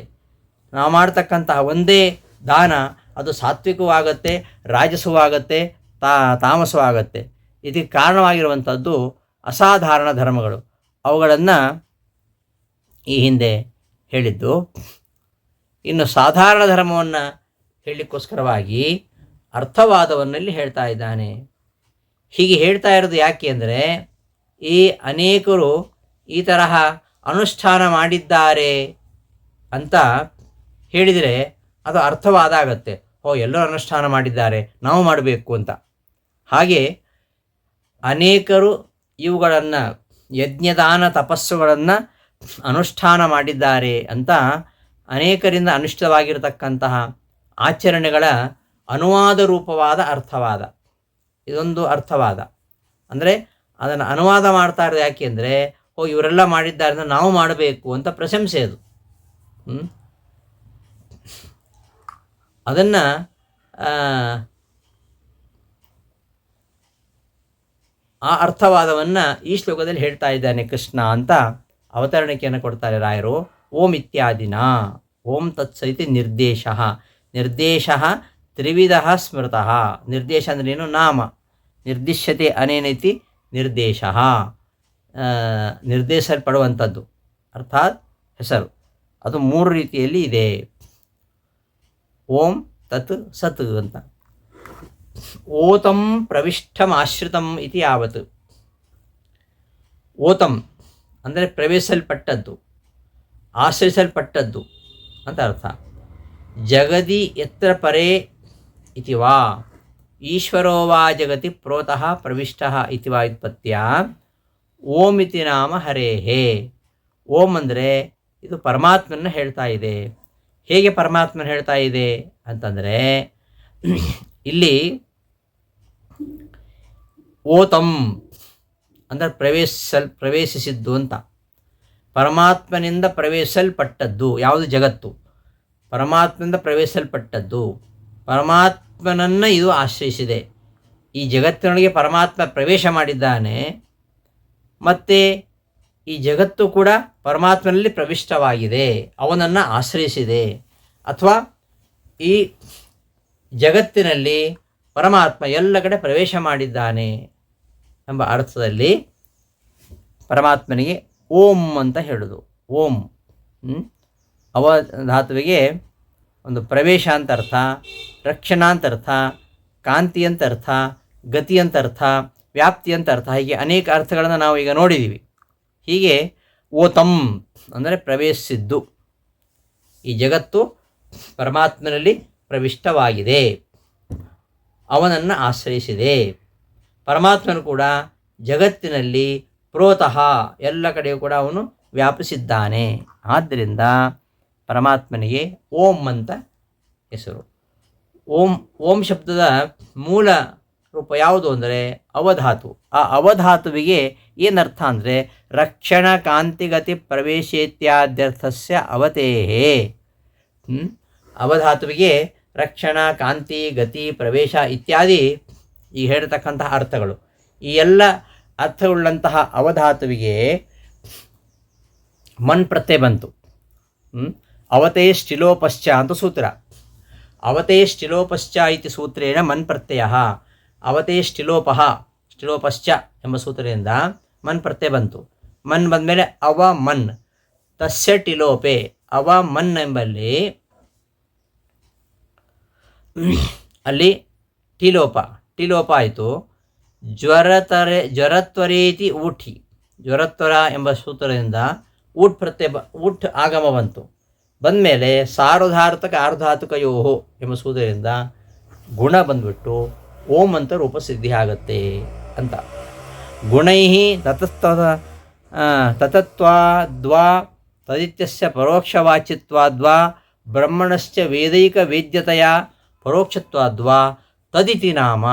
A: ನಾವು ಮಾಡ್ತಕ್ಕಂತಹ ಒಂದೇ ದಾನ ಅದು ಸಾತ್ವಿಕವೂ ಆಗತ್ತೆ, ರಾಜಸವೂ ಆಗತ್ತೆ, ತಾಮಸವೂ ಆಗತ್ತೆ. ಇದಕ್ಕೆ ಕಾರಣವಾಗಿರುವಂಥದ್ದು ಅಸಾಧಾರಣ ಧರ್ಮಗಳು. ಅವುಗಳನ್ನು ಈ ಹಿಂದೆ ಹೇಳಿದ್ದು. ಇನ್ನು ಸಾಧಾರಣ ಧರ್ಮವನ್ನು ಹೇಳಲಿಕ್ಕೋಸ್ಕರವಾಗಿ ಅರ್ಥವಾದವನ್ನಲ್ಲಿ ಹೇಳ್ತಾ ಇದ್ದಾನೆ. ಹೀಗೆ ಹೇಳ್ತಾ ಇರೋದು ಯಾಕೆ ಅಂದರೆ, ಈ ಅನೇಕರು ಈ ತರಹ ಅನುಷ್ಠಾನ ಮಾಡಿದ್ದಾರೆ ಅಂತ ಹೇಳಿದರೆ ಅದು ಅರ್ಥವಾದ ಆಗತ್ತೆ. ಎಲ್ಲರೂ ಅನುಷ್ಠಾನ ಮಾಡಿದ್ದಾರೆ, ನಾವು ಮಾಡಬೇಕು ಅಂತ. ಹಾಗೆ ಅನೇಕರು ಇವುಗಳನ್ನು ಯಜ್ಞದಾನ ತಪಸ್ಸುಗಳನ್ನು ಅನುಷ್ಠಾನ ಮಾಡಿದ್ದಾರೆ ಅಂತ ಅನೇಕರಿಂದ ಅನುಷ್ಠಿತವಾಗಿರತಕ್ಕಂತಹ ಆಚರಣೆಗಳ ಅನುವಾದ ರೂಪವಾದ ಅರ್ಥವಾದ. ಇದೊಂದು ಅರ್ಥವಾದ ಅಂದರೆ ಅದನ್ನು ಅನುವಾದ ಮಾಡ್ತಾ ಇರೋದು ಯಾಕೆ ಅಂದರೆ, ಇವರೆಲ್ಲ ಮಾಡಿದ್ದಾರೆ ನಾವು ಮಾಡಬೇಕು ಅಂತ ಪ್ರಶಂಸೆ ಅದು. ಅದನ್ನು ಆ ಅರ್ಥವಾದವನ್ನು ಈ ಶ್ಲೋಕದಲ್ಲಿ ಹೇಳ್ತಾ ಇದ್ದಾನೆ ಕೃಷ್ಣ ಅಂತ ಅವತರಣಿಕೆಯನ್ನು ಕೊಡ್ತಾರೆ ರಾಯರು. ಓಂ ಇತ್ಯಾದಿನ ಓಂ ತತ್ಸೈತಿ ನಿರ್ದೇಶ ನಿರ್ದೇಶ ತ್ರಿವಿಧ ಸ್ಮೃತಃ. ನಿರ್ದೇಶ ಅಂದ್ರೇನು? ನಾಮ. ನಿರ್ದಿಶ್ಯತೆ ಅನೇನೈತಿ ನಿರ್ದೇಶ, ನಿರ್ದೇಶಲ್ಪಡುವಂಥದ್ದು, ಅರ್ಥಾತ್ ಹೆಸರು. ಅದು 3 ರೀತಿಯಲ್ಲಿ ಇದೆ. ಓಂ ತತ್ ಸತ್ ಅಂತ. ಓತಂ ಪ್ರವಿಷ್ಟಮಾಶ್ರಿತಂ ಇತಿ ಯಾವತ್. ಓತಂ ಅಂದರೆ ಪ್ರವೇಶಿಸಲ್ಪಟ್ಟದ್ದು, ಆಶ್ರಯಿಸಲ್ಪಟ್ಟದ್ದು ಅಂತ ಅರ್ಥ. ಜಗದಿ ಯತ್ರ ಪರೇ ಇತಿ ವಾ ಈಶ್ವರೋ ವಾ ಜಗತಿ ಪ್ರೋತಃ ಪ್ರವಿಷ್ಟಃ ಇತಿ ವಾ ವ್ಯುತ್ಪತ್ತ್ಯ ಓಂ ಇತಿ ನಾಮ ಹರೇಹೇ. ಓಂ ಅಂದರೆ ಇದು ಪರಮಾತ್ಮನ ಹೇಳ್ತಾ ಇದೆ. ಹೇಗೆ ಪರಮಾತ್ಮನ ಹೇಳ್ತಾ ಇದೆ ಅಂತಂದರೆ, ಇಲ್ಲಿ ಓತಂ ಅಂದರೆ ಪ್ರವೇಶಿಸಿದ್ದು ಅಂತ. ಪರಮಾತ್ಮನಿಂದ ಪ್ರವೇಶಿಸಲ್ಪಟ್ಟದ್ದು ಯಾವುದು? ಜಗತ್ತು ಪರಮಾತ್ಮನಿಂದ ಪ್ರವೇಶಿಸಲ್ಪಟ್ಟದ್ದು. ಪರಮಾತ್ಮನನ್ನು ಇದು ಆಶ್ರಯಿಸಿದೆ. ಈ ಜಗತ್ತಿನೊಳಗೆ ಪರಮಾತ್ಮ ಪ್ರವೇಶ ಮಾಡಿದ್ದಾನೆ, ಮತ್ತು ಈ ಜಗತ್ತು ಕೂಡ ಪರಮಾತ್ಮನಲ್ಲಿ ಪ್ರವಿಷ್ಟವಾಗಿದೆ, ಅವನನ್ನು ಆಶ್ರಯಿಸಿದೆ. ಅಥವಾ ಈ ಜಗತ್ತಿನಲ್ಲಿ ಪರಮಾತ್ಮ ಎಲ್ಲ ಕಡೆ ಪ್ರವೇಶ ಮಾಡಿದ್ದಾನೆ ಎಂಬ ಅರ್ಥದಲ್ಲಿ ಪರಮಾತ್ಮನಿಗೆ ಓಂ ಅಂತ ಹೇಳೋದು. ಓಂ ಅವ ಧಾತುವಿಗೆ ಒಂದು ಪ್ರವೇಶ ಅಂತ ಅರ್ಥ, ರಕ್ಷಣಾ ಅಂತ ಅರ್ಥ, ಕಾಂತಿ ಅಂತ ಅರ್ಥ, ಗತಿ ಅಂತ ಅರ್ಥ, ವ್ಯಾಪ್ತಿ ಅಂತ ಅರ್ಥ, ಹೀಗೆ ಅನೇಕ ಅರ್ಥಗಳನ್ನು ನಾವು ಈಗ ನೋಡಿದ್ದೀವಿ. ಹೀಗೆ ಓತಂ ಅಂದರೆ ಪ್ರವೇಶಿಸಿದ್ದು. ಈ ಜಗತ್ತು ಪರಮಾತ್ಮನಲ್ಲಿ ಪ್ರವಿಷ್ಟವಾಗಿದೆ, ಅವನನ್ನು ಆಶ್ರಯಿಸಿದೆ. ಪರಮಾತ್ಮನು ಕೂಡ ಜಗತ್ತಿನಲ್ಲಿ ಪ್ರೋತಃ ಎಲ್ಲ ಕಡೆಯೂ ಕೂಡ ಅವನು ವ್ಯಾಪಿಸಿದ್ದಾನೆ. ಆದ್ದರಿಂದ ಪರಮಾತ್ಮನಿಗೆ ಓಂ ಅಂತ ಹೆಸರು. ಓಂ ಶಬ್ದದ ಮೂಲ ರೂಪ ಯಾವುದು ಅಂದರೆ ಅವಧಾತು. ಆ ಅವಧಾತುವಿಗೆ ಏನರ್ಥ ಅಂದರೆ ರಕ್ಷಣ ಕಾಂತಿಗತಿ ಪ್ರವೇಶೇತ್ಯಾದ್ಯರ್ಥಸ್ಯ ಅವತೇಹೇ. ಅವಧಾತುವಿಗೆ ರಕ್ಷಣಾ ಕಾಂತಿ ಗತಿ ಪ್ರವೇಶ ಇತ್ಯಾದಿ ಈಗ ಹೇಳಿರ್ತಕ್ಕಂತಹ ಅರ್ಥಗಳು. ಈ ಎಲ್ಲ ಅರ್ಥವುಳ್ಳಂತಹ ಅವಧಾತುವಿಗೆ ಮನ್ ಪ್ರತ್ಯಯ ಬಂತು. ಅವತೇ ಸ್ಟಿಲೋಪಶ್ಚ ಅಂತ ಸೂತ್ರ. ಅವತೇ ಸ್ಟಿಲೋಪಶ್ಚ ಇತಿ ಸೂತ್ರೇಣ ಮನ್ ಪ್ರತ್ಯಯ. ಅವತೇ ಸ್ಟಿಲೋಪಶ್ಚ ಎಂಬ ಸೂತ್ರದಿಂದ ಮನ್ ಪ್ರತ್ಯಯ ಬಂತು. ಮನ್ ಬಂದಮೇಲೆ ಅವ ಮನ್ ತಸ್ಯ ಟಿಲೋಪೆ. ಅವ ಮನ್ ಎಂಬಲ್ಲಿ ಅಲ್ಲಿ ಟಿಲೋಪ ಆಯಿತು. ಜ್ವರತ್ವರೇತಿ ಊಠಿ. ಜ್ವರತ್ವರ ಎಂಬ ಸೂತ್ರದಿಂದ ಊಟ್ ಆಗಮ ಬಂತು. ಬಂದಮೇಲೆ ಸಾರ್ವಧಾರ್ತಕ ಆರ್ಧಾತುಕಯೋಹೋ ಎಂಬ ಸೂತ್ರದಿಂದ ಗುಣ ಬಂದ್ಬಿಟ್ಟು ಓಂ ಅಂತ ರೂಪ ಸಿದ್ಧಿ ಆಗತ್ತೆ ಅಂತ. ಗುಣೈ ತತತ್ವಾದ್ವಾ ತದಿತ್ಯಸ್ಯ ಪರೋಕ್ಷವಾಚ್ಯತ್ವಾದ್ವಾ ಬ್ರಹ್ಮಣಶ್ಚ ವೇದೈಕ ವೇದ್ಯತೆಯ ಪರೋಕ್ಷತ್ವಾದ್ವಾ ತದಿತಿ ನಾಮ.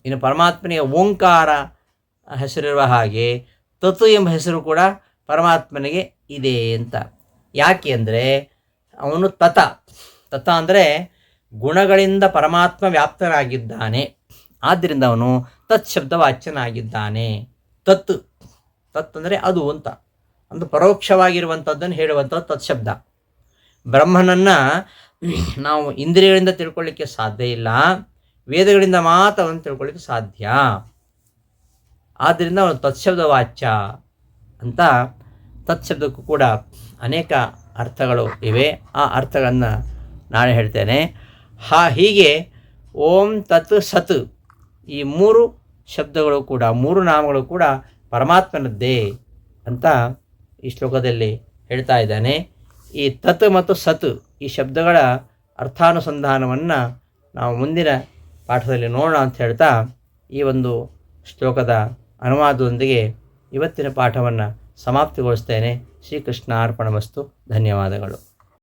A: ಇನ್ನು ಪರಮಾತ್ಮನಿಗೆ ಓಂಕಾರ ಹೆಸರಿರುವ ಹಾಗೆ ತತ್ ಎಂಬ ಹೆಸರು ಕೂಡ ಪರಮಾತ್ಮನಿಗೆ ಇದೆ ಅಂತ. ಯಾಕೆ ಅಂದರೆ ಅವನು ತತ ಅಂದರೆ ಗುಣಗಳಿಂದ ಪರಮಾತ್ಮ ವ್ಯಾಪ್ತರಾಗಿದ್ದಾನೆ. ಆದ್ದರಿಂದ ಅವನು ತತ್ ಶಬ್ದವಾಚ್ಯನಾಗಿದ್ದಾನೆ. ತತ್ ಅಂದರೆ ಅದು ಅಂತ, ಒಂದು ಪರೋಕ್ಷವಾಗಿರುವಂಥದ್ದನ್ನು ಹೇಳುವಂಥದ್ದು ತತ್ ಶಬ್ದ. ಬ್ರಹ್ಮನನ್ನು ನಾವು ಇಂದ್ರಿಯಗಳಿಂದ ತಿಳ್ಕೊಳ್ಳಿಕ್ಕೆ ಸಾಧ್ಯ ಇಲ್ಲ, ವೇದಗಳಿಂದ ಮಾತ್ರ ಅವನು ತಿಳ್ಕೊಳ್ಳಿಕ್ಕೆ ಸಾಧ್ಯ. ಆದ್ದರಿಂದ ಅವನು ತತ್ಶಬ್ದ ವಾಚ್ಯ ಅಂತ. ತತ್ಶಬ್ದಕ್ಕೂ ಕೂಡ ಅನೇಕ ಅರ್ಥಗಳು ಇವೆ. ಆ ಅರ್ಥಗಳನ್ನು ನಾಳೆ ಹೇಳ್ತೇನೆ. ಹೀಗೆ ಓಂ ತತ್ ಸತ್ ಈ 3 ಶಬ್ದಗಳು ಕೂಡ 3 ನಾಮಗಳು ಕೂಡ ಪರಮಾತ್ಮನದ್ದೇ ಅಂತ ಈ ಶ್ಲೋಕದಲ್ಲಿ ಹೇಳ್ತಾ ಇದ್ದಾನೆ. ಈ ತತ್ ಮತ್ತು ಸತ್ ಈ ಶಬ್ದಗಳ ಅರ್ಥಾನುಸಂಧಾನವನ್ನು ನಾವು ಮುಂದಿನ ಪಾಠದಲ್ಲಿ ನೋಡೋಣ ಅಂತ ಹೇಳ್ತಾ ಈ ಒಂದು ಶ್ಲೋಕದ ಅನುವಾದದೊಂದಿಗೆ ಇವತ್ತಿನ ಪಾಠವನ್ನು ಸಮಾಪ್ತಿಗೊಳಿಸ್ತೇನೆ. ಶ್ರೀಕೃಷ್ಣ ಅರ್ಪಣಮಸ್ತು. ಧನ್ಯವಾದಗಳು.